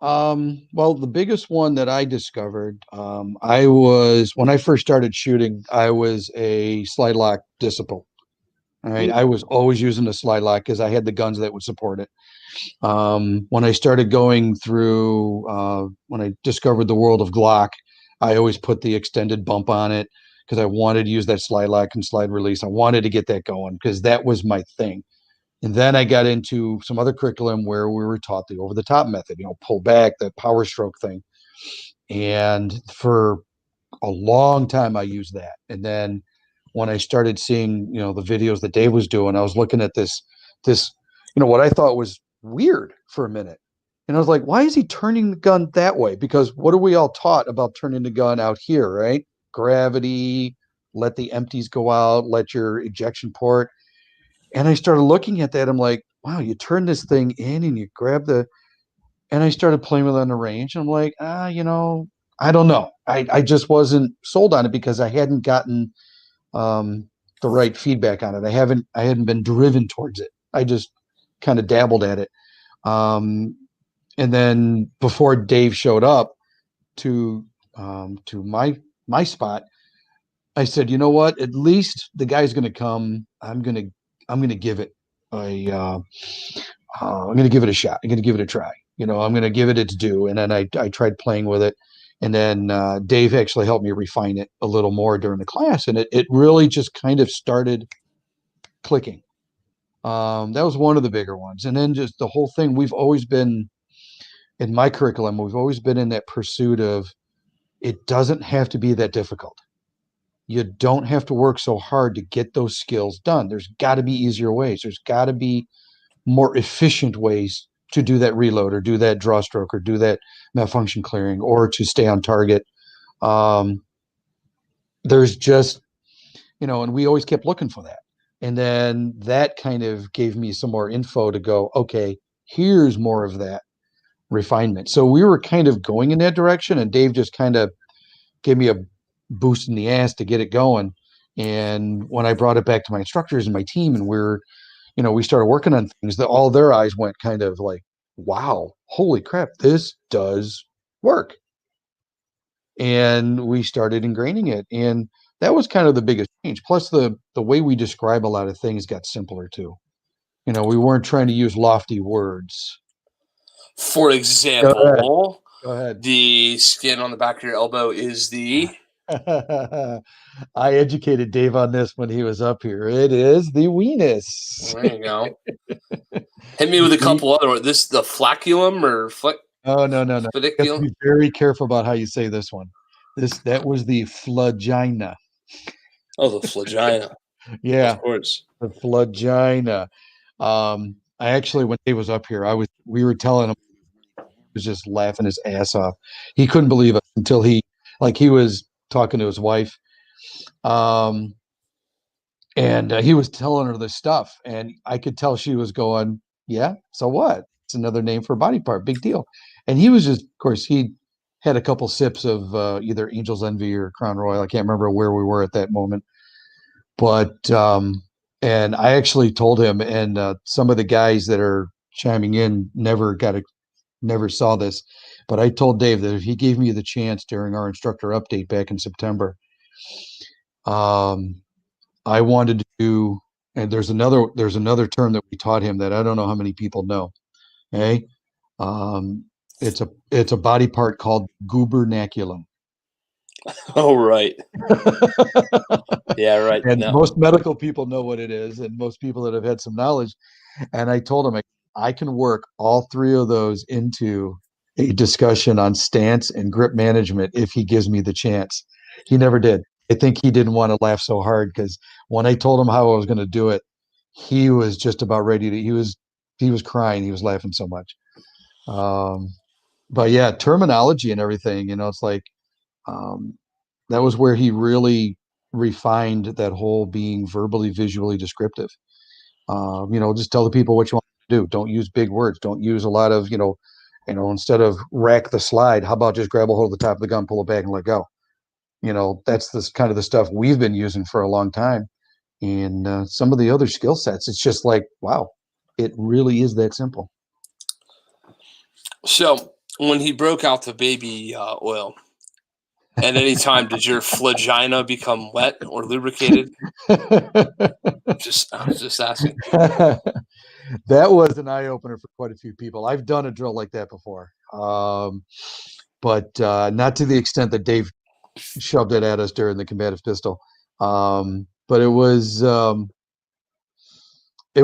Well, the biggest one that I discovered, when I first started shooting, I was a slide lock disciple. All right. I was always using the slide lock because I had the guns that would support it. When I started going through, when I discovered the world of Glock, I always put the extended bump on it because I wanted to use that slide lock and slide release. I wanted to get that going because that was my thing. And then I got into some other curriculum where we were taught the over-the-top method, pull back, that power stroke thing. And for a long time, I used that. And then when I started seeing, the videos that Dave was doing, I was looking at this, what I thought was weird for a minute. And I was like, why is he turning the gun that way? Because what are we all taught about turning the gun out here, right? Gravity, let the empties go out, let your ejection port. And I started looking at that. I'm like, wow, you turn this thing in and you grab and I started playing with it on the range. I'm like, I don't know. I just wasn't sold on it because I hadn't gotten the right feedback on it. I hadn't been driven towards it. I just kind of dabbled at it. And then before Dave showed up to my spot, I said, you know what? At least the guy's going to come. I'm going to give it I'm going to give it a shot. I'm going to give it a try. I'm going to give it its due. And then I tried playing with it. And then Dave actually helped me refine it a little more during the class. And it really just kind of started clicking. That was one of the bigger ones. And then just the whole thing, we've always been in my curriculum, we've always been in that pursuit of it doesn't have to be that difficult. you don't have to work so hard to get those skills done. There's got to be easier ways. There's got to be more efficient ways to do that reload or do that draw stroke or do that malfunction clearing or to stay on target. There's just, and we always kept looking for that. And then that kind of gave me some more info to go, okay, here's more of that refinement. So we were kind of going in that direction, and Dave just kind of gave me a boost in the ass to get it going. And when I brought it back to my instructors and my team, and we started working on things, that all their eyes went kind of like, wow, holy crap, this does work. And we started ingraining it. And that was kind of the biggest change. Plus the way we describe a lot of things got simpler too. We weren't trying to use lofty words. For example, Go ahead. The skin on the back of your elbow is the... I educated Dave on this when he was up here. It is the weenus. There you go. Hit me with a couple other ones. This the flacculum or Oh, no. Be very careful about how you say this one. That was the flagina. Oh, the flagina. Yeah, of course. The flagina. I actually, when Dave was up here, we were telling him, he was just laughing his ass off. He couldn't believe it until he was talking to his wife. And he was telling her this stuff, and I could tell she was going, yeah, so what? It's another name for a body part, big deal. And he was just, of course, he had a couple sips of either Angel's Envy or Crown Royal. I can't remember where we were at that moment. But, and I actually told him, and some of the guys that are chiming in never saw this, but I told Dave that if he gave me the chance during our instructor update back in September, I wanted to do, and there's another term that we taught him that I don't know how many people know. Okay. It's a body part called gubernaculum. Oh, right. Yeah, right. And most medical people know what it is, and most people that have had some knowledge. And I told him I can work all three of those into a discussion on stance and grip management if he gives me the chance. He never did. I think he didn't want to laugh so hard, because when I told him how I was going to do it, he was just about ready to. He was crying. He was laughing so much. But yeah, terminology and everything. It's like that was where he really refined that whole being verbally, visually descriptive. Just tell the people what you want to do. Don't use big words. Don't use a lot of instead of rack the slide, how about just grab a hold of the top of the gun, pull it back, and let go. That's this kind of the stuff we've been using for a long time. And some of the other skill sets, it's just like, wow, it really is that simple. So when he broke out the baby oil, at any time did your flagina become wet or lubricated? I was just asking. That was an eye-opener for quite a few people. I've done a drill like that before, but not to the extent that Dave shoved it at us during the combative pistol. But it was good. It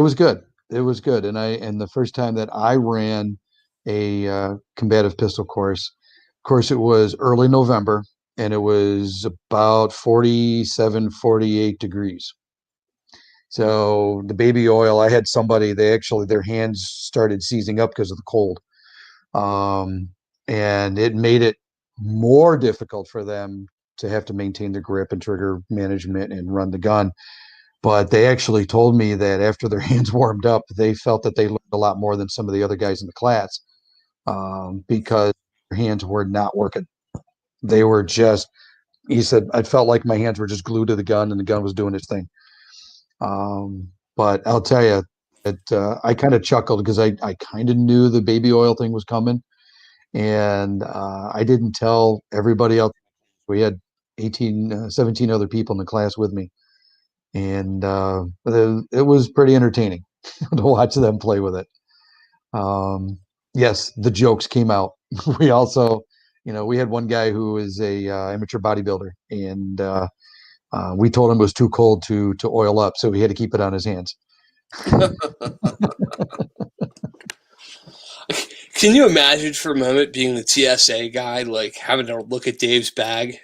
was good. And the first time that I ran a combative pistol course, of course, it was early November, and it was about 47, 48 degrees. So the baby oil, I had somebody, their hands started seizing up because of the cold. And it made it more difficult for them to have to maintain the grip and trigger management and run the gun. But they actually told me that after their hands warmed up, they felt that they learned a lot more than some of the other guys in the class, because their hands were not working. They were just, he said, I felt like my hands were just glued to the gun and the gun was doing its thing. But I'll tell you that I kind of chuckled because I kind of knew the baby oil thing was coming. And I didn't tell everybody else. We had 17 other people in the class with me. And it was pretty entertaining to watch them play with it. Yes, the jokes came out. We also, we had one guy who is a amateur bodybuilder, and we told him it was too cold to oil up, so he had to keep it on his hands. Can you imagine for a moment being the TSA guy, like having to look at Dave's bag?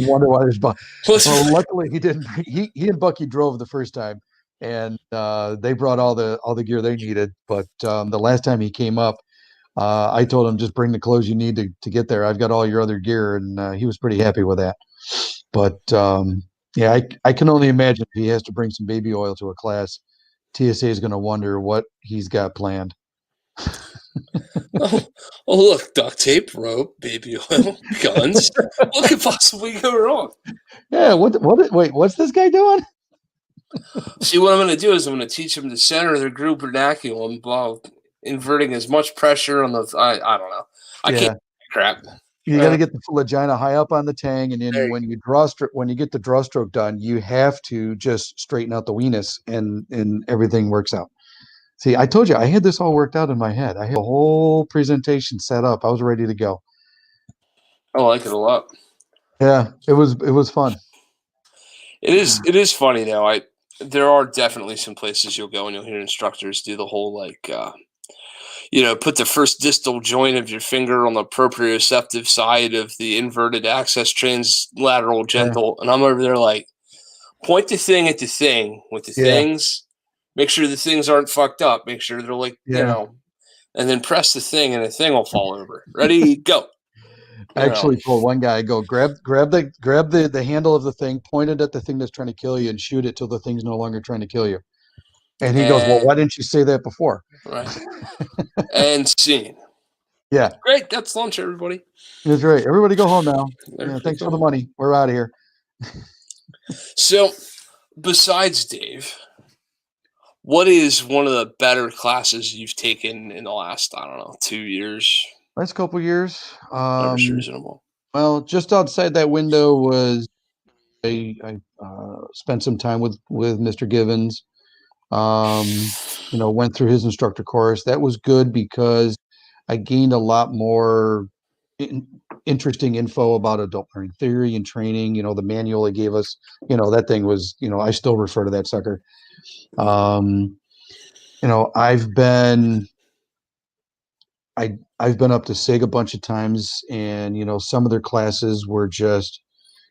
wonder why there's well, luckily he didn't. He and Bucky drove the first time, and they brought all the gear they needed. But the last time he came up, I told him just bring the clothes you need to get there. I've got all your other gear, and he was pretty happy with that. But yeah, I can only imagine if he has to bring some baby oil to a class, TSA is going to wonder what he's got planned. Oh, look, duct tape, rope, baby oil, guns. What could possibly go wrong? Yeah, wait, what's this guy doing? See, what I'm going to do is I'm going to teach him to center their group vernacular while inverting as much pressure on the. I don't know. I can't crap. You got to get the vagina high up on the tang, and then when you get the draw stroke done, you have to just straighten out the weenus, and everything works out. See, I told you I had this all worked out in my head. I had a whole presentation set up. I was ready to go. I like it a lot. Yeah, it was fun. It is funny though. There are definitely some places you'll go and you'll hear instructors do the whole put the first distal joint of your finger on the proprioceptive side of the inverted access translateral gentle, and I'm over there like, point the thing at the thing with the things. Make sure the things aren't fucked up. Make sure they're and then press the thing and the thing will fall over. Ready, go. I actually told one guy, go grab the handle of the thing, point it at the thing that's trying to kill you, and shoot it till the thing's no longer trying to kill you. And he goes, well, why didn't you say that before? Right. And scene. Yeah. Great. That's lunch, everybody. That's right. Everybody go home now. Yeah, thanks for the money. We're out of here. So, besides Dave, what is one of the better classes you've taken in the last, 2 years? Last couple years. Reasonable. Well, just outside that window was I spent some time with Mr. Givens. Went through his instructor course. That was good because I gained a lot more interesting info about adult learning theory and training. The manual he gave us, that thing was, I still refer to that sucker. I've been up to SIG a bunch of times, and some of their classes were just,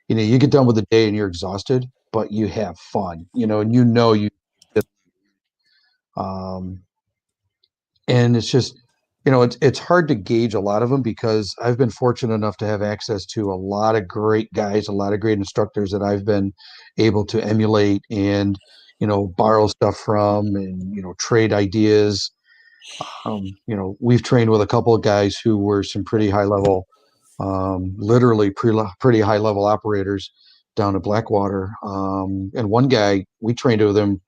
you get done with the day and you're exhausted, but you have fun, and and it's just, it's hard to gauge a lot of them because I've been fortunate enough to have access to a lot of great guys, a lot of great instructors that I've been able to emulate and, borrow stuff from and, trade ideas. We've trained with a couple of guys who were some pretty high level, literally pretty high level operators down at Blackwater. And one guy, we trained with him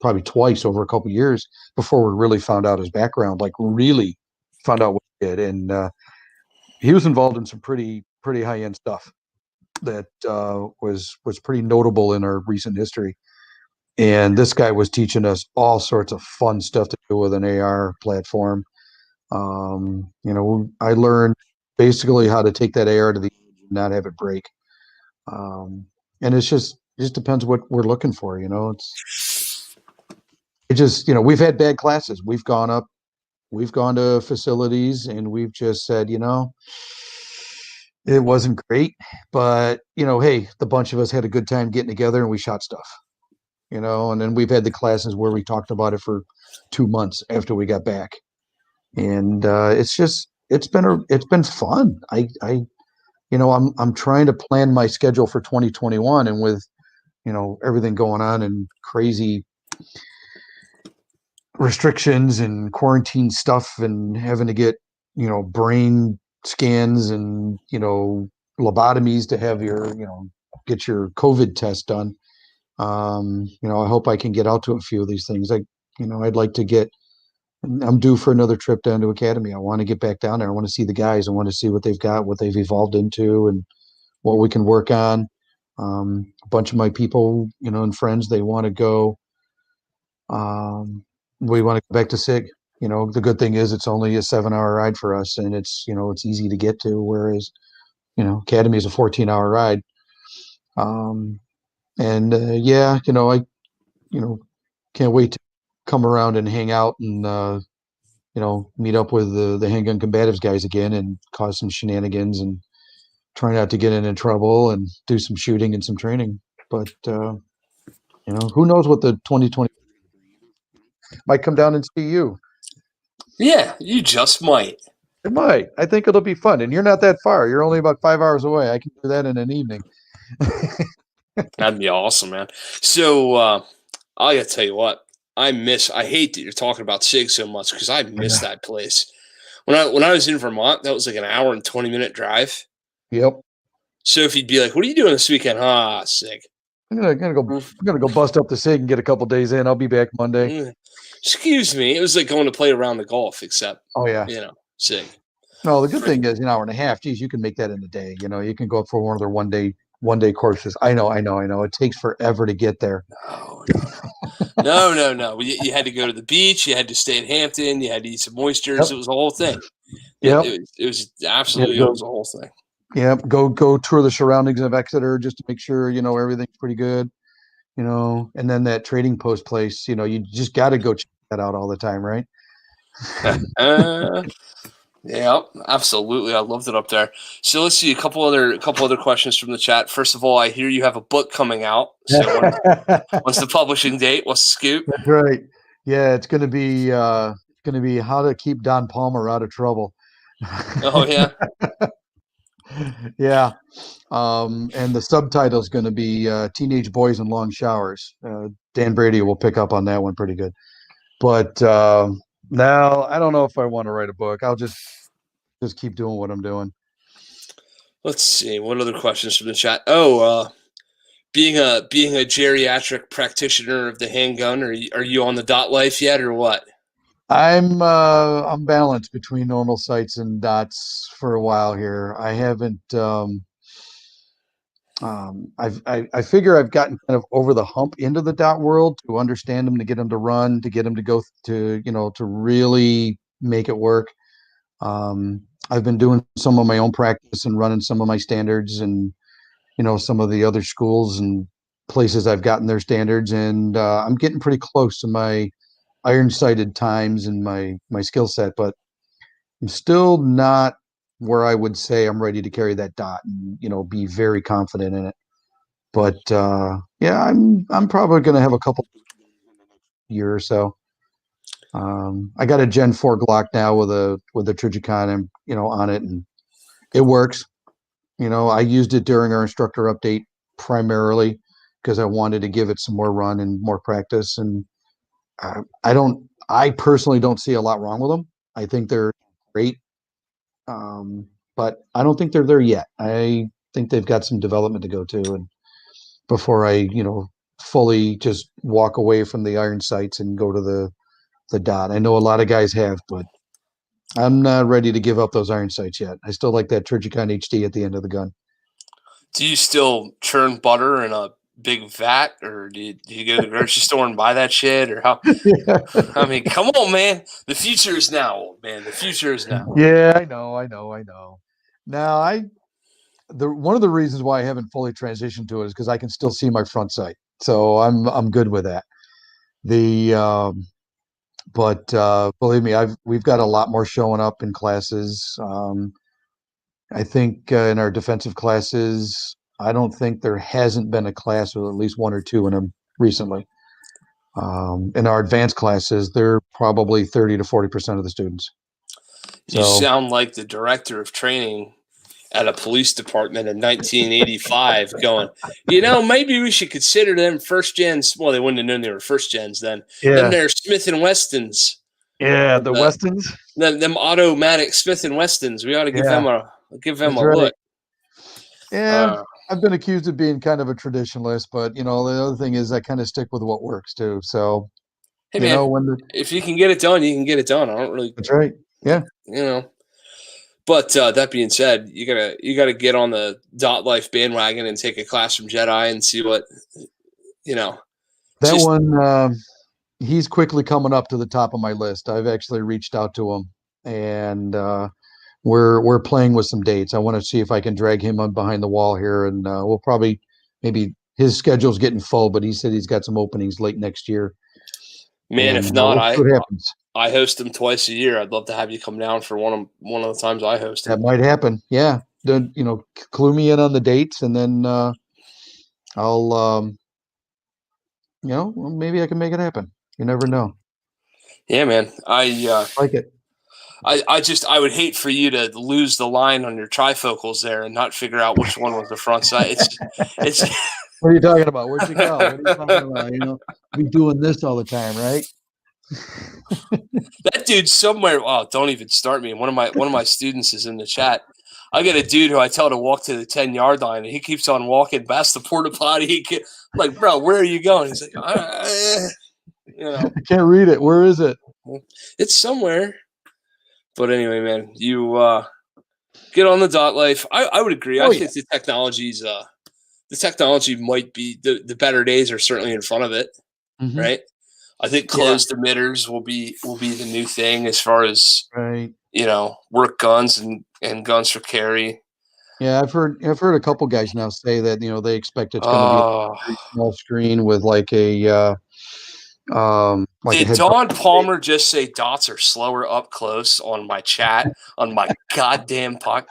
probably twice over a couple of years before we really found out his background, like really found out what he did. And he was involved in some pretty high end stuff that was pretty notable in our recent history. And this guy was teaching us all sorts of fun stuff to do with an AR platform. I learned basically how to take that AR to the edge and not have it break. And it just depends what we're looking for. We've had bad classes. We've gone to facilities and we've just said, it wasn't great, but hey, the bunch of us had a good time getting together and we shot stuff. And then we've had the classes where we talked about it for 2 months after we got back. And it's been fun. I'm trying to plan my schedule for 2021, and with, everything going on and crazy restrictions and quarantine stuff and having to get, brain scans and, lobotomies to have your, get your COVID test done. I hope I can get out to a few of these things. I'd like to I'm due for another trip down to Academy. I want to get back down there. I want to see the guys. I want to see what they've got, what they've evolved into, and what we can work on. A bunch of my people, and friends, they want to go. We want to go back to SIG. The good thing is it's only a 7-hour ride for us, and it's easy to get to. Whereas, Academy is a 14-hour ride. I can't wait to come around and hang out and meet up with the Handgun combatives guys again and cause some shenanigans and try not to get in trouble and do some shooting and some training. But who knows what the 2020 might come down and see you. Yeah, you just might. It might. I think it'll be fun. And you're not that far. You're only about 5 hours away. I can do that in an evening. That'd be awesome, man. So I gotta tell you what, I hate that you're talking about SIG so much because I miss that place. When I was in Vermont, that was like an hour and 20-minute drive. Yep. So if you'd be like, "What are you doing this weekend?" SIG. I'm gonna go bust up the SIG and get a couple days in. I'll be back Monday. Excuse me. It was like going to play around the golf, except SIG. No, the good thing is an hour and a half. Geez, you can make that in a day. You can go up for one of their one day courses. I know. It takes forever to get there. No. You had to go to the beach. You had to stay at Hampton. You had to eat some oysters. Yep. It was a whole thing. Yep. It was absolutely it was a whole thing. Yep. Go tour the surroundings of Exeter just to make sure everything's pretty good. And then that trading post place. You just got to go check that out all the time, right? Yeah, absolutely. I loved it up there. So let's see a couple other questions from the chat. First of all, I hear you have a book coming out. So what's the publishing date? What's the scoop? That's right. Yeah, it's going to be How to Keep Don Palmer Out of Trouble. Oh yeah. Yeah. And the subtitle is going to be Teenage Boys in Long Showers. Dan Brady will pick up on that one pretty good. But now I don't know if I want to write a book. I'll just keep doing what I'm doing. Let's see. What other questions from the chat? Oh, being a geriatric practitioner of the handgun, are you on the dot life yet, or what? I'm balanced between normal sights and dots for a while here. I haven't. I figure I've gotten kind of over the hump into the dot world to understand them, to get them to run, to get them to go to to really make it work. I've been doing some of my own practice and running some of my standards and some of the other schools and places I've gotten their standards, and I'm getting pretty close to my iron sighted times and my skill set, but I'm still not where I would say I'm ready to carry that dot and be very confident in it. But yeah, I'm probably going to have a couple year or so. I got a Gen 4 Glock now with a Trigicon and on it, and it works. I used it during our instructor update primarily because I wanted to give it some more run and more practice, and I personally don't see a lot wrong with them. I think they're great. But I don't think they're there yet. I think they've got some development to go to, and before I, fully just walk away from the iron sights and go to the dot. I know a lot of guys have, but I'm not ready to give up those iron sights yet. I still like that Trigicon HD at the end of the gun. Do you still churn butter in a big vat, or do you go to the grocery store and buy that shit, or how? Yeah. I mean, come on, man. The future is now, old man. The future is now. Yeah, I know. Now, one of the reasons why I haven't fully transitioned to it is because I can still see my front sight, so I'm good with that. But believe me, we've got a lot more showing up in classes. I think in our defensive classes, I don't think there hasn't been a class with at least one or two in them recently. In our advanced classes, they're probably 30 to 40% of the students. You sound like the director of training at a police department in 1985 going, maybe we should consider them first gens. Well, they wouldn't have known they were first gens then. Yeah. Then they're Smith & Wessons. Yeah, the Westons. Them automatic Smith & Wessons. We ought to give them a look. Yeah, I've been accused of being kind of a traditionalist, but the other thing is I kind of stick with what works too. So, hey man, if you can get it done, you can get it done. I don't really. That's right. Yeah. But that being said, you gotta get on the dot life bandwagon and take a class from Jedi and see what That one, he's quickly coming up to the top of my list. I've actually reached out to him, and we're playing with some dates. I want to see if I can drag him on behind the wall here, and we'll probably maybe his schedule's getting full, but he said he's got some openings late next year. Man, if not, I host them twice a year. I'd love to have you come down for one of the times I host them. That might happen. Yeah. clue me in on the dates, and then I'll maybe I can make it happen. You never know. Yeah, man. I like it. I would hate for you to lose the line on your trifocals there and not figure out which one was the front side. It's. What are you talking about? Where'd you go? What are you talking about? Be doing this all the time, right? That dude somewhere. Oh, don't even start me. One of my students is in the chat. I get a dude who I tell to walk to the 10-yard line, and he keeps on walking past the porta potty. I'm like, bro, where are you going? He's like, I can't read it. Where is it? It's somewhere. But anyway, man, you get on the dot life. I would agree. I think the technology might be the better days are certainly in front of it, right? I think closed emitters will be the new thing as far as work guns and guns for carry. Yeah, I've heard a couple guys now say that they expect it's going to be a very small screen with like a Did Don Palmer just say dots are slower up close on my chat on my goddamn podcast?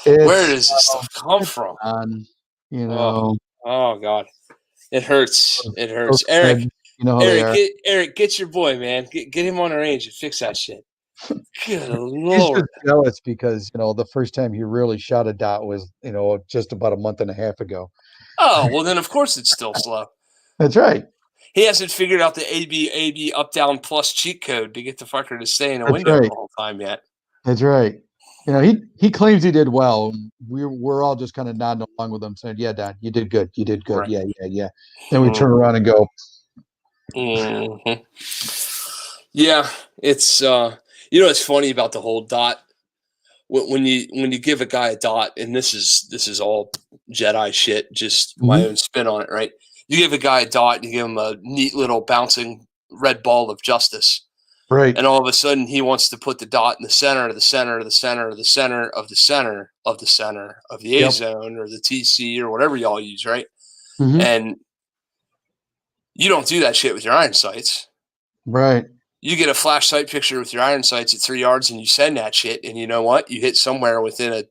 Where does this stuff come from? Oh God, it hurts. It hurts. Eric, Eric, get your boy, man. Get him on the range and fix that shit. Good Lord. He's just jealous because the first time he really shot a dot was just about a month and a half ago. Oh well, then of course it's still slow. That's right. He hasn't figured out the AB up down plus cheat code to get the fucker to stay in a window the whole time yet. That's right. He claims he did well. We're all just kind of nodding along with him, saying, "Yeah, Dad, you did good. You did good. Right. Yeah." Then we turn around and go. Mm-hmm. Yeah, it's it's funny about the whole dot. When you give a guy a dot, and this is all Jedi shit, just my own spin on it, right? You give a guy a dot, you give him a neat little bouncing red ball of justice. Right. And all of a sudden he wants to put the dot in the center of the center of the center of the center of the center of the center of the A zone or the TC or whatever y'all use, right? Mm-hmm. And you don't do that shit with your iron sights. Right. You get a flash sight picture with your iron sights at 3 yards and you send that shit, and you know what? You hit somewhere within a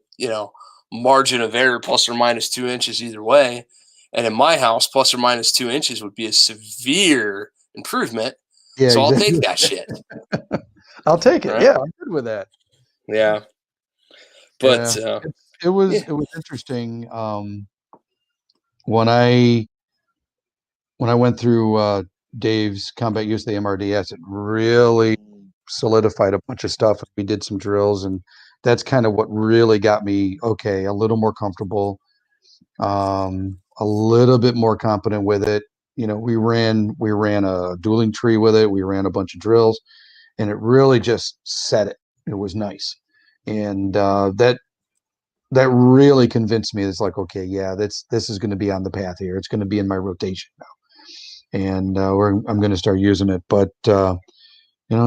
margin of error plus or minus 2 inches either way. And in my house, plus or minus 2 inches would be a severe improvement. Yeah, so I'll take that shit. I'll take it. Right? Yeah, I'm good with that. Yeah. But it was interesting. When I went through Dave's combat use of the MRDS, it really solidified a bunch of stuff. We did some drills, and that's kind of what really got me a little more comfortable, a little bit more competent with it. We ran a dueling tree with it. We ran a bunch of drills, and it really just set it. It was nice, and that really convinced me. It's like, this is going to be on the path here. It's going to be in my rotation now, and I'm going to start using it. But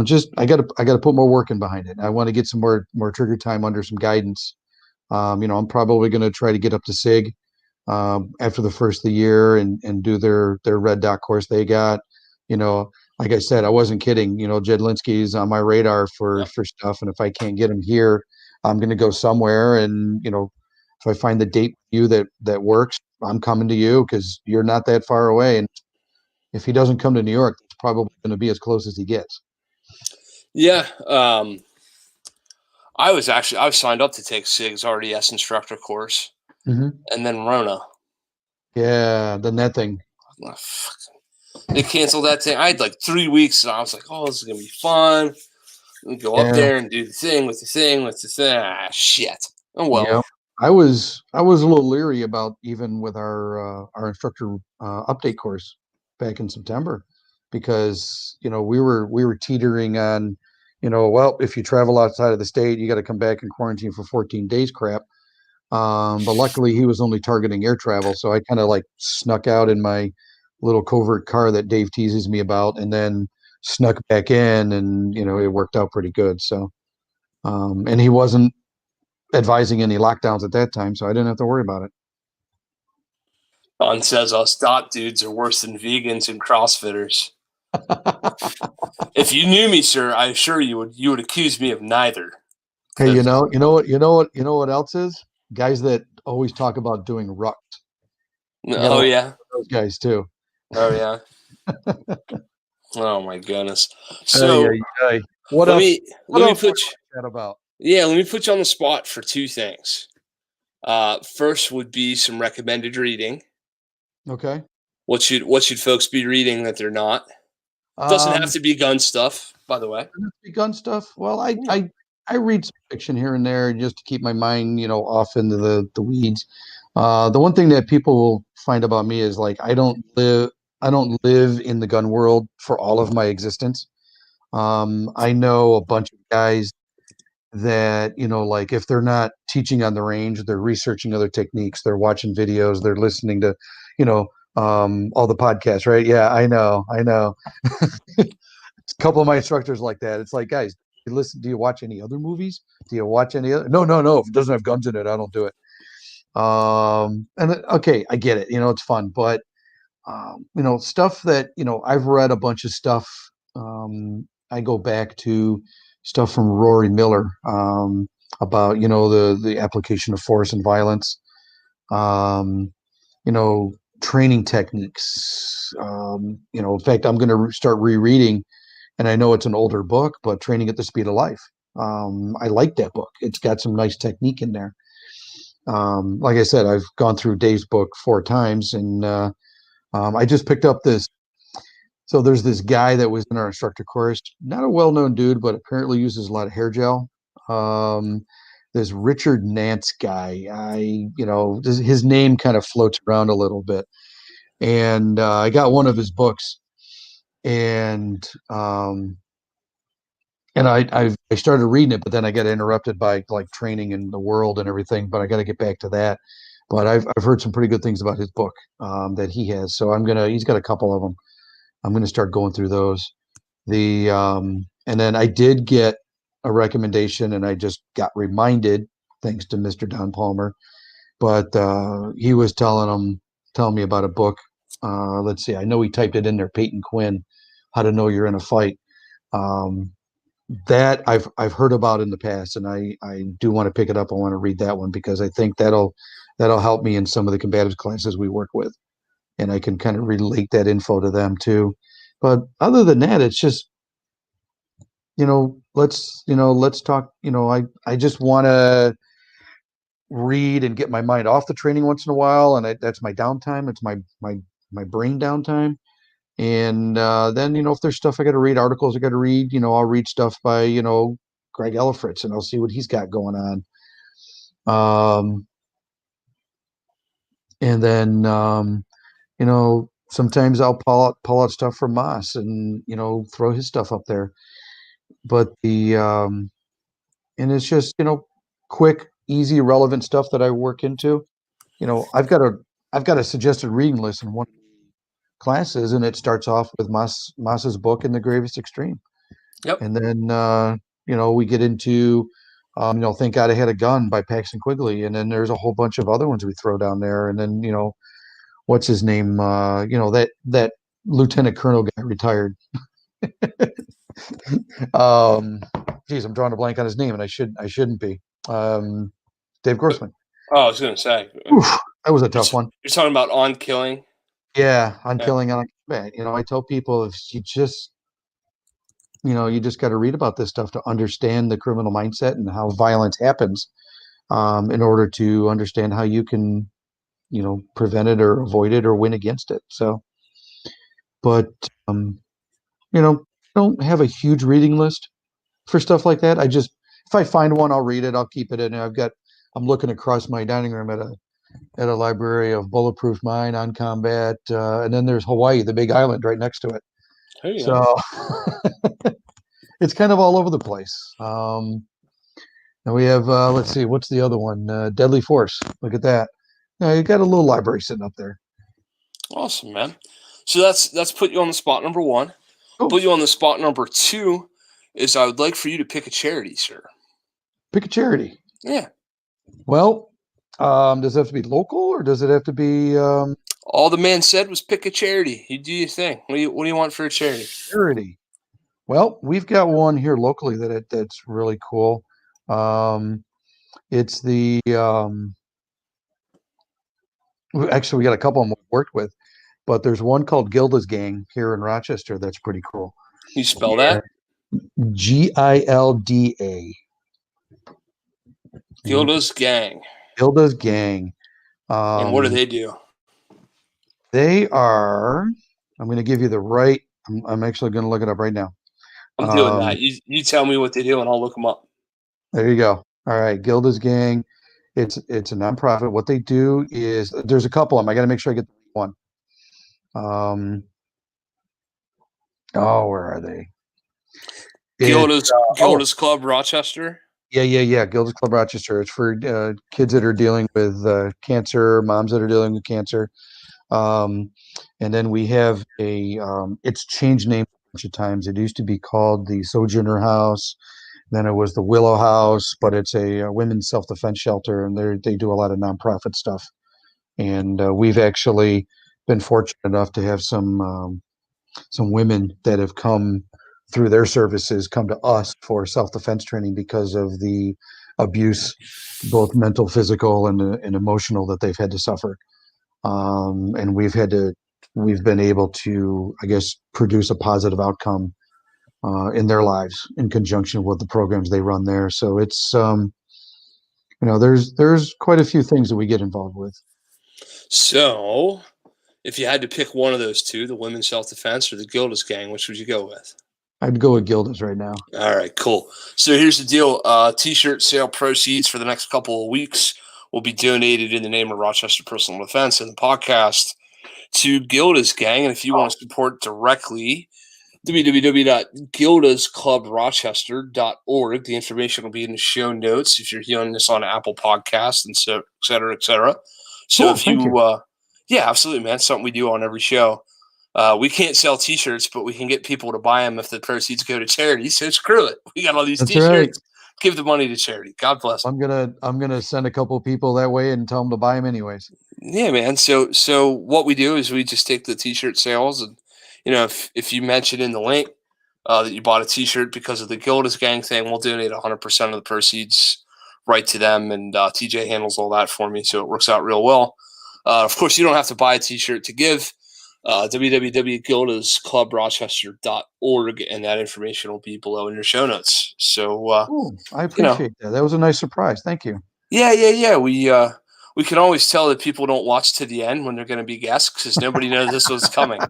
just I got to put more work in behind it. I want to get some more trigger time under some guidance. I'm probably going to try to get up to SIG after the first of the year and do their red dot course they got. Like I said, I wasn't kidding. Jed Linsky's on my radar for stuff, and if I can't get him here, I'm going to go somewhere. And if I find the date you that works, I'm coming to you because you're not that far away. And if he doesn't come to New York, it's probably going to be as close as he gets. Yeah. I was signed up to take SIG's RDS instructor course, and then Rona. Yeah, the net thing. Oh, they canceled that thing. I had like 3 weeks, and I was like, "Oh, this is gonna be fun." We go up there and do the thing with the thing. Ah, shit. Oh well. Yeah. I was a little leery about even with our instructor update course back in September, because we were teetering on, well, if you travel outside of the state, you got to come back and quarantine for 14 days crap. But luckily he was only targeting air travel, so I kind of like snuck out in my little covert car that Dave teases me about, and then snuck back in, and it worked out pretty good. So and he wasn't advising any lockdowns at that time, so I didn't have to worry about it. Don says us dot dudes are worse than vegans and CrossFitters. If you knew me, sir, I assure you would accuse me of neither. Hey, you know what else is? Guys that always talk about doing ruck. Oh yeah, those guys too. Oh yeah. Oh my goodness. Yeah. So What let else? me What let me else put that about? let me put you on the spot for two things. First would be some recommended reading. Okay. What should folks be reading that they're not? Doesn't have Um, to be gun stuff, by the way. gun stuff. Well, Yeah. I read some fiction here and there just to keep my mind, off into the weeds. The one thing that people will find about me is like I don't live in the gun world for all of my existence. I know a bunch of guys that, like if they're not teaching on the range, they're researching other techniques, they're watching videos, they're listening to, all the podcasts, right? Yeah, I know. A couple of my instructors like that. It's like, guys, do you watch any other movies? Do you watch any other? No, no, no. If it doesn't have guns in it, I don't do it. Okay, I get it. It's fun, but stuff that I've read a bunch of stuff. I go back to stuff from Rory Miller about the application of force and violence. Um, training techniques. In fact, I'm going to start rereading, and I know it's an older book, but Training at the Speed of Life. I like that book. It's got some nice technique in there. Like I said, I've gone through Dave's book 4 times, and I just picked up this. So there's this guy that was in our instructor course, not a well-known dude, but apparently uses a lot of hair gel. This Richard Nance guy, his name kind of floats around a little bit, and I got one of his books, and I started reading it, but then I got interrupted by like training in the world and everything. But I got to get back to that. But I've heard some pretty good things about his book that he has. So he's got a couple of them. I'm gonna start going through those. And then I did get a recommendation, and I just got reminded, thanks to Mr. Don Palmer. But he was telling me about a book. Let's see, I know he typed it in there, Peyton Quinn, How to Know You're in a Fight. Um, that I've heard about in the past, and I do want to pick it up. I want to read that one because I think that'll help me in some of the combative classes we work with, and I can kind of relate that info to them too. But other than that, it's just let's talk. I just want to read and get my mind off the training once in a while, and that's my downtime. It's my brain downtime. And then if there's stuff I got to read, articles I got to read, I'll read stuff by Greg Ellifritz, and I'll see what he's got going on. And then sometimes I'll pull out stuff from Moss and throw his stuff up there. But and it's just quick, easy, relevant stuff that I work into. I've got a suggested reading list in one classes, and it starts off with Moss's book, In the Gravest Extreme. Yep. And then we get into Thank God I Had a Gun by Paxton Quigley, and then there's a whole bunch of other ones we throw down there. And then what's his name? That lieutenant colonel guy retired. Geez, I'm drawing a blank on his name, and I shouldn't be. Dave Grossman. Oh, I was going to say. Oof, that was a tough one. You're talking about On Killing? Yeah, On Killing on Combat. I tell people, if you just got to read about this stuff to understand the criminal mindset and how violence happens, in order to understand how you can, prevent it or avoid it or win against it. So, but, don't have a huge reading list for stuff like that. If I find one, I'll read it. I'll keep it in. I'm looking across my dining room at a library of Bulletproof Mind, On Combat, and then there's Hawaii, the big island right next to it. Hey, so it's kind of all over the place. And we have, let's see, what's the other one? Deadly Force. Look at that. You got a little library sitting up there. Awesome, man. So that's put you on the spot number one. Oh. Put you on the spot number two is I would like for you to pick a charity, sir. Pick a charity. Yeah. Well, does it have to be local, or does it have to be? All the man said was pick a charity. You do your thing. What do you want for a charity? Charity. Well, we've got one here locally that's really cool. It's the actually we got a couple of them we worked with, but there's one called Gilda's Gang here in Rochester that's pretty cool. Can you spell that? Gilda. Gilda's Gang. Gilda's Gang. And what do they do? They are, I'm going to give you the right, I'm actually going to look it up right now. I'm doing that. You tell me what they do and I'll look them up. There you go. All right. Gilda's Gang. It's a nonprofit. What they do is there's a couple of them. I got to make sure I get the one. Where are they? Gilda's Club Rochester. Yeah. Gilda's Club Rochester. It's for kids that are dealing with cancer, moms that are dealing with cancer. And then we have it's changed name a bunch of times. It used to be called the Sojourner House. Then it was the Willow House, but it's a women's self-defense shelter, and they do a lot of nonprofit stuff. And we've actually been fortunate enough to have some women that have come through their services come to us for self-defense training because of the abuse, both mental, physical, and emotional that they've had to suffer. And we've been able to, I guess, produce a positive outcome in their lives in conjunction with the programs they run there. So it's, there's quite a few things that we get involved with. So if you had to pick one of those two, the women's self-defense or the Gilda's Gang, which would you go with? I'd go with Gilda's right now. All right, cool. So here's the deal. T-shirt sale proceeds for the next couple of weeks will be donated in the name of Rochester Personal Defense and the podcast to Gilda's Gang. And if you want to support directly, www.gildasclubrochester.org. The information will be in the show notes if you're hearing this on Apple Podcasts and so et cetera, et cetera. So cool, if you yeah, absolutely, man. It's something we do on every show. We can't sell T-shirts, but we can get people to buy them if the proceeds go to charity. So screw it. We got all these T-shirts. Right. Give the money to charity. God bless them. I'm gonna send a couple of people that way and tell them to buy them anyways. Yeah, man. So what we do is we just take the T-shirt sales, and if you mention in the link that you bought a T-shirt because of the Gilda's Gang thing, we'll donate 100% of the proceeds right to them, and TJ handles all that for me, so it works out real well. Of course, you don't have to buy a T-shirt to give. www.gildasclubrochester.org, and that information will be below in your show notes. So I appreciate that. That was a nice surprise. Thank you. Yeah. We can always tell that people don't watch to the end when they're going to be guests because nobody knows this was coming.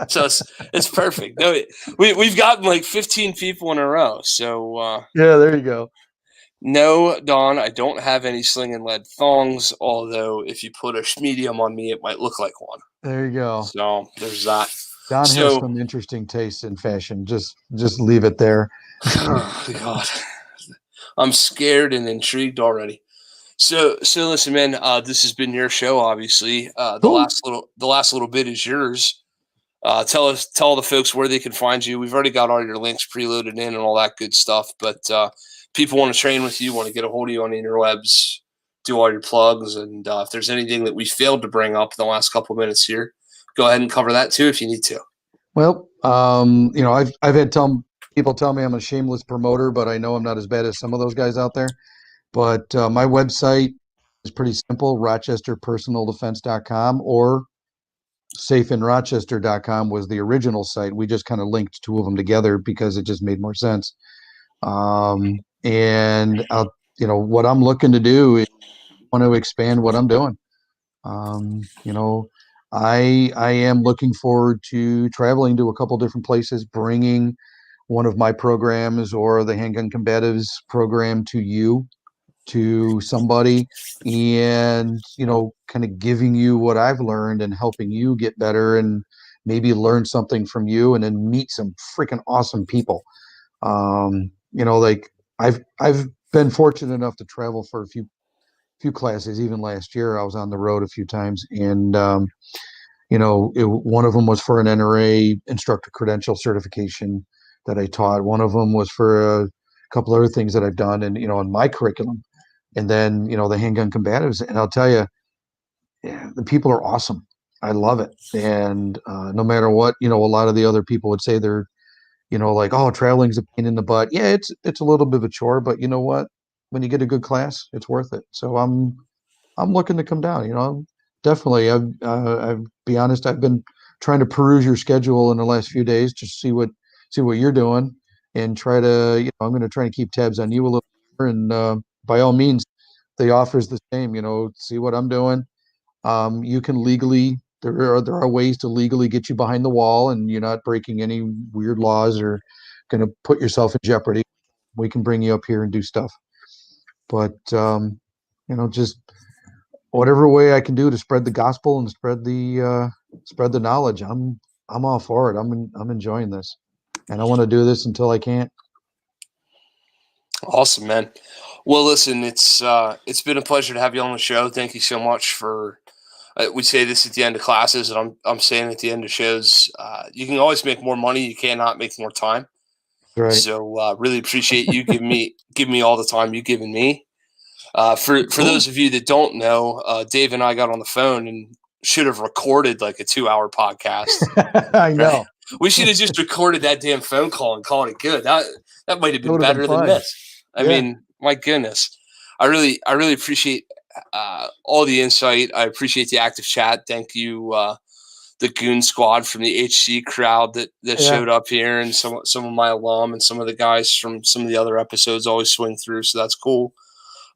So it's perfect. No, we've gotten like 15 people in a row. So yeah, there you go. No, Don, I don't have any Sling'N lead thongs, although if you put a medium on me, it might look like one. There you go. So there's that. Don has some interesting tastes in fashion. Just leave it there. Oh, God. I'm scared and intrigued already. So listen, man, this has been your show, obviously. The last little bit is yours. Tell the folks where they can find you. We've already got all your links preloaded in and all that good stuff, but people want to train with you, want to get a hold of you on the interwebs, do all your plugs, and if there's anything that we failed to bring up in the last couple of minutes here, go ahead and cover that too if you need to. Well, I've had people tell me I'm a shameless promoter, but I know I'm not as bad as some of those guys out there. But my website is pretty simple, rochesterpersonaldefense.com, or safeinrochester.com was the original site. We just kind of linked two of them together because it just made more sense. And what I'm looking to do is want to expand what I'm doing. I am looking forward to traveling to a couple different places, bringing one of my programs or the Handgun Combatives program to somebody, and kind of giving you what I've learned and helping you get better and maybe learn something from you and then meet some freaking awesome people. Like I've been fortunate enough to travel for a few classes. Even last year I was on the road a few times, and one of them was for an NRA instructor credential certification that I taught. One of them was for a couple other things that I've done and in my curriculum. And then, the Handgun Combatives. And I'll tell you, the people are awesome. I love it. And no matter what, a lot of the other people would say they're, like, oh, traveling's a pain in the butt. Yeah, it's a little bit of a chore, but you know what? when you get a good class, it's worth it. So I'm looking to come down. Definitely. I'll be honest. I've been trying to peruse your schedule in the last few days to see what you're doing, and try to. I'm going to try and keep tabs on you a little more. And by all means, the offer is the same. See what I'm doing. You can legally. There are ways to legally get you behind the wall, and you're not breaking any weird laws or going to put yourself in jeopardy. We can bring you up here and do stuff. But just whatever way I can do to spread the gospel and spread the knowledge, I'm all for it. I'm enjoying this, and I want to do this until I can't. Awesome, man. Well, listen, it's been a pleasure to have you on the show. Thank you so much for. We say this at the end of classes, and I'm saying at the end of shows. You can always make more money. You cannot make more time. Right. So really appreciate you giving me all the time you've given me. For those of you that don't know, Dave and I got on the phone and should have recorded like a 2-hour podcast. I know. Right? We should have just recorded that damn phone call and called it good. That might have been better than this. I mean, my goodness. I really appreciate all the insight. I appreciate the active chat. Thank you, the Goon Squad from the HC crowd that showed up here, and some of my alum and some of the guys from some of the other episodes always swing through. So that's cool.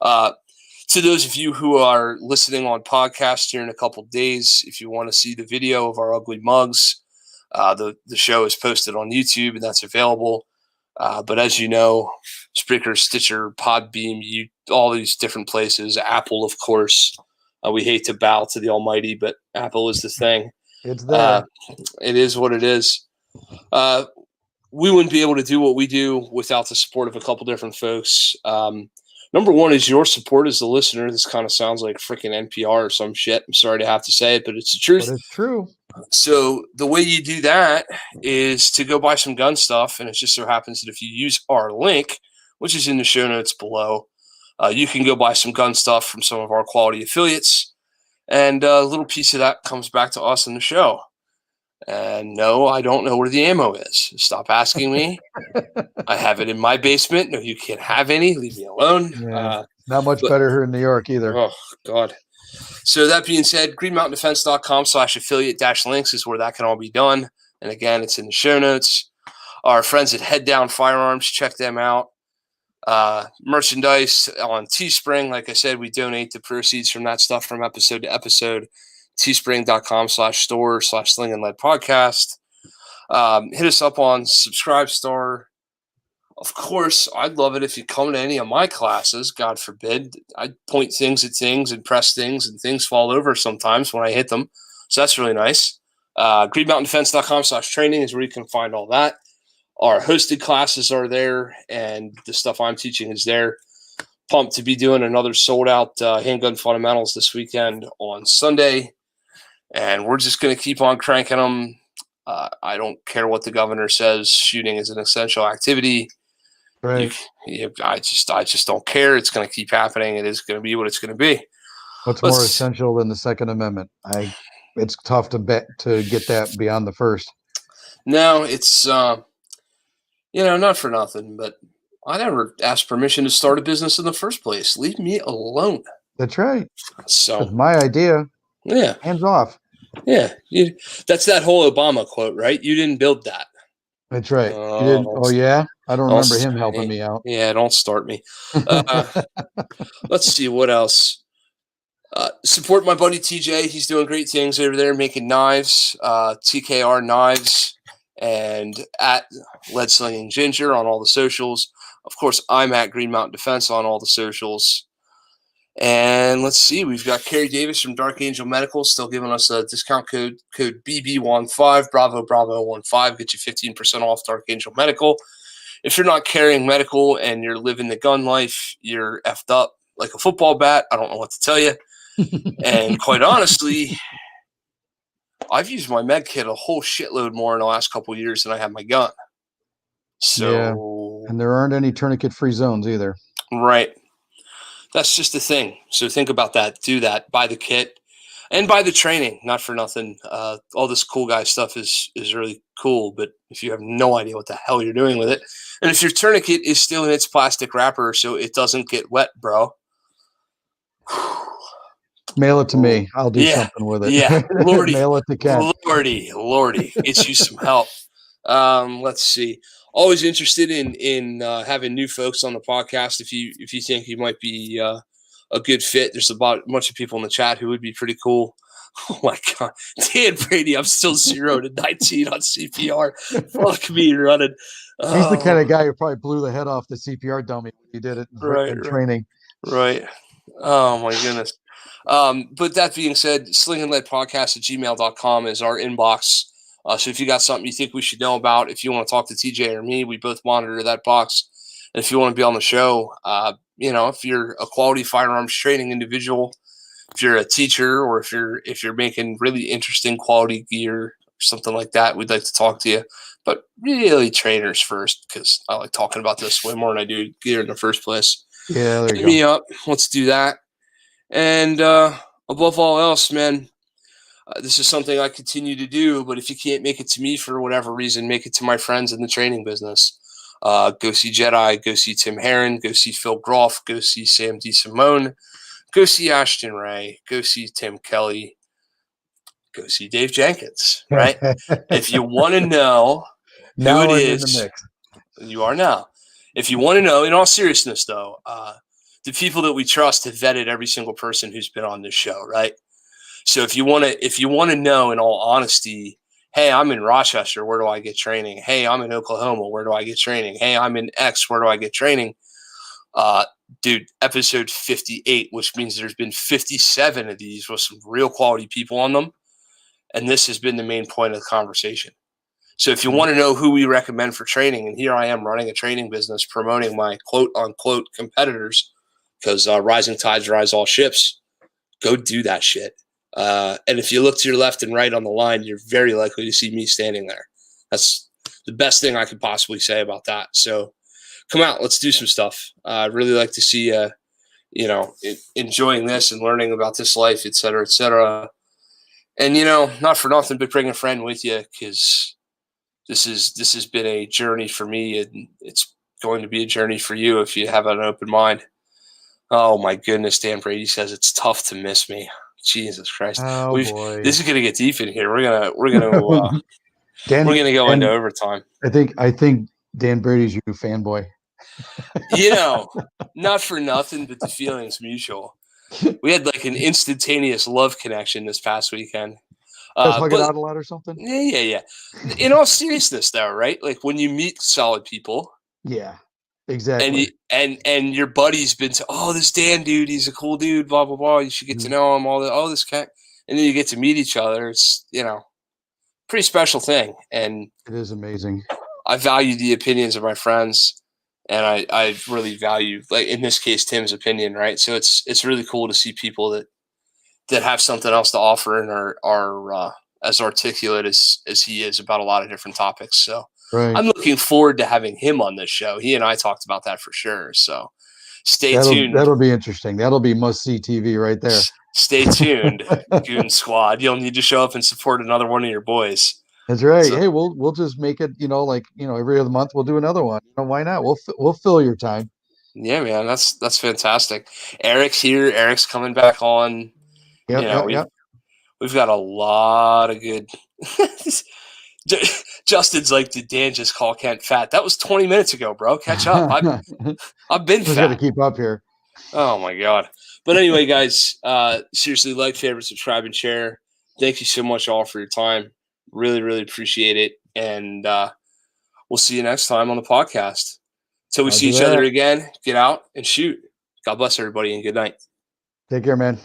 To those of you who are listening on podcast here in a couple of days, if you want to see the video of our ugly mugs, the show is posted on YouTube and that's available. But as you know, Spreaker, Stitcher, Podbeam, all these different places, Apple, of course. We hate to bow to the almighty, but Apple is the thing. It's there. It is what it is. We wouldn't be able to do what we do without the support of a couple different folks. Number one is your support as the listener. This kind of sounds like freaking NPR or some shit. I'm sorry to have to say it, but it's the truth. But it's true. So the way you do that is to go buy some gun stuff. And it just so happens that if you use our link, which is in the show notes below, you can go buy some gun stuff from some of our quality affiliates. And a little piece of that comes back to us in the show. And no, I don't know where the ammo is. Stop asking me. I have it in my basement. No, you can't have any. Leave me alone. Yeah, not much better here in New York either. Oh, God. So that being said, greenmountaindefense.com/affiliate-links is where that can all be done. And again, it's in the show notes. Our friends at Head Down Firearms, check them out. Merchandise on Teespring. Like I said, we donate the proceeds from that stuff from episode to episode. Teespring.com/store/Sling'N podcast. Hit us up on Subscribestar. Of course, I'd love it if you come to any of my classes. God forbid. I point things at things and press things, and things fall over sometimes when I hit them. So that's really nice. greenmountaindefense.com/training is where you can find all that. Our hosted classes are there, and the stuff I'm teaching is there. Pumped to be doing another sold-out handgun fundamentals this weekend on Sunday. And we're just going to keep on cranking them. I don't care what the governor says. Shooting is an essential activity. Right. I just don't care. It's going to keep happening. It is going to be what it's going to be. What's more essential than the Second Amendment? It's tough to get that beyond the First. No, it's not for nothing, but I never asked permission to start a business in the first place. Leave me alone. That's right. So that's my idea. Yeah. Hands off. Yeah. That's that whole Obama quote, right? You didn't build that. That's right. You didn't. Oh, yeah? I don't remember him helping me out. Yeah, don't start me. Let's see. What else? Support my buddy TJ. He's doing great things over there, making knives, TKR Knives, and at Lead Slinging Ginger on all the socials. Of course, I'm at Green Mountain Defense on all the socials. And let's see, we've got Kerry Davis from Dark Angel Medical still giving us a discount code BB15, Bravo15, get you 15% off Dark Angel Medical. If you're not carrying medical and you're living the gun life, you're effed up like a football bat. I don't know what to tell you. And quite honestly, I've used my med kit a whole shitload more in the last couple of years than I have my gun. So, yeah. And there aren't any tourniquet-free zones either. Right. That's just the thing. So think about that. Do that. Buy the kit. And by the training, not for nothing. All this cool guy stuff is really cool, but if you have no idea what the hell you're doing with it, and if your tourniquet is still in its plastic wrapper so it doesn't get wet, bro. Mail it to me. I'll do something with it. Yeah, Lordy, Mail it to Ken. Lordy, get you some help. Let's see. Always interested in having new folks on the podcast. If you think you might be a good fit, there's a bunch of people in the chat who would be pretty cool. Oh my God, Dan Brady! I'm still 0 to 19 on CPR. Fuck me running. He's the kind of guy who probably blew the head off the CPR dummy when he did it in training. Right. Oh my goodness. But that being said, slingandleadpodcast@gmail.com is our inbox. So if you got something you think we should know about, if you want to talk to TJ or me, we both monitor that box. And if you want to be on the show, if you're a quality firearms training individual, if you're a teacher, or if you're making really interesting quality gear or something like that, we'd like to talk to you. But really trainers first, because I like talking about this way more than I do gear in the first place. Yeah, there you go. Hit me up. Let's do that. And above all else, man, this is something I continue to do. But if you can't make it to me for whatever reason, make it to my friends in the training business. Go see Jedi. Go see Tim Herron. Go see Phil Groff. Go see Sam DeSimone. Go see Ashton Ray. Go see Tim Kelly. Go see Dave Jenkins. Right? If you want to know who it is, you are now. If you want to know, in all seriousness, though, the people that we trust have vetted every single person who's been on this show, right? So if you want to know, in all honesty, hey, I'm in Rochester, where do I get training? Hey, I'm in Oklahoma, where do I get training? Hey, I'm in X, where do I get training? Dude, episode 58, which means there's been 57 of these with some real quality people on them, and this has been the main point of the conversation. So if you want to know who we recommend for training, and here I am running a training business promoting my quote-unquote competitors, because rising tides rise all ships, go do that shit. And if you look to your left and right on the line, you're very likely to see me standing there. That's the best thing I could possibly say about that. So come out, let's do some stuff. I'd really like to see enjoying this and learning about this life, et cetera, et cetera. And, not for nothing, but bring a friend with you, because this has been a journey for me, and it's going to be a journey for you if you have an open mind. Oh my goodness, Dan Brady says it's tough to miss me. Jesus Christ! Oh boy, this is gonna get deep in here. We're gonna go into overtime. I think Dan Brady's your fanboy. Not for nothing, but the feeling's mutual. We had like an instantaneous love connection this past weekend. Hug it out a lot or something? Yeah. In all seriousness, though, right? Like when you meet solid people. Yeah, exactly. And your buddy's been to, this Dan dude, he's a cool dude, blah, blah, blah. You should get to know him, this cat. And then you get to meet each other. It's, pretty special thing. And it is amazing. I value the opinions of my friends. And I really value, like in this case, Tim's opinion, right? So it's really cool to see people that have something else to offer and are as articulate as he is about a lot of different topics. So right. I'm looking forward to having him on this show. He and I talked about that for sure. So stay tuned. That'll be interesting. That'll be must-see TV right there. Stay tuned, Goon Squad. You'll need to show up and support another one of your boys. That's right. So, hey, we'll just make it, every other month we'll do another one. Why not? We'll fill your time. Yeah, man. That's fantastic. Eric's here. Eric's coming back on. Yep. We've got a lot of good. Justin's like, did Dan just call Kent fat? That was 20 minutes ago, bro. Catch up. I've been fat. Got to keep up here. Oh my God. But anyway, guys, seriously, like, favorite, subscribe, and share. Thank you so much all for your time. Really, really appreciate it. And we'll see you next time on the podcast. Till we see each other again, get out and shoot. God bless everybody and good night. Take care, man.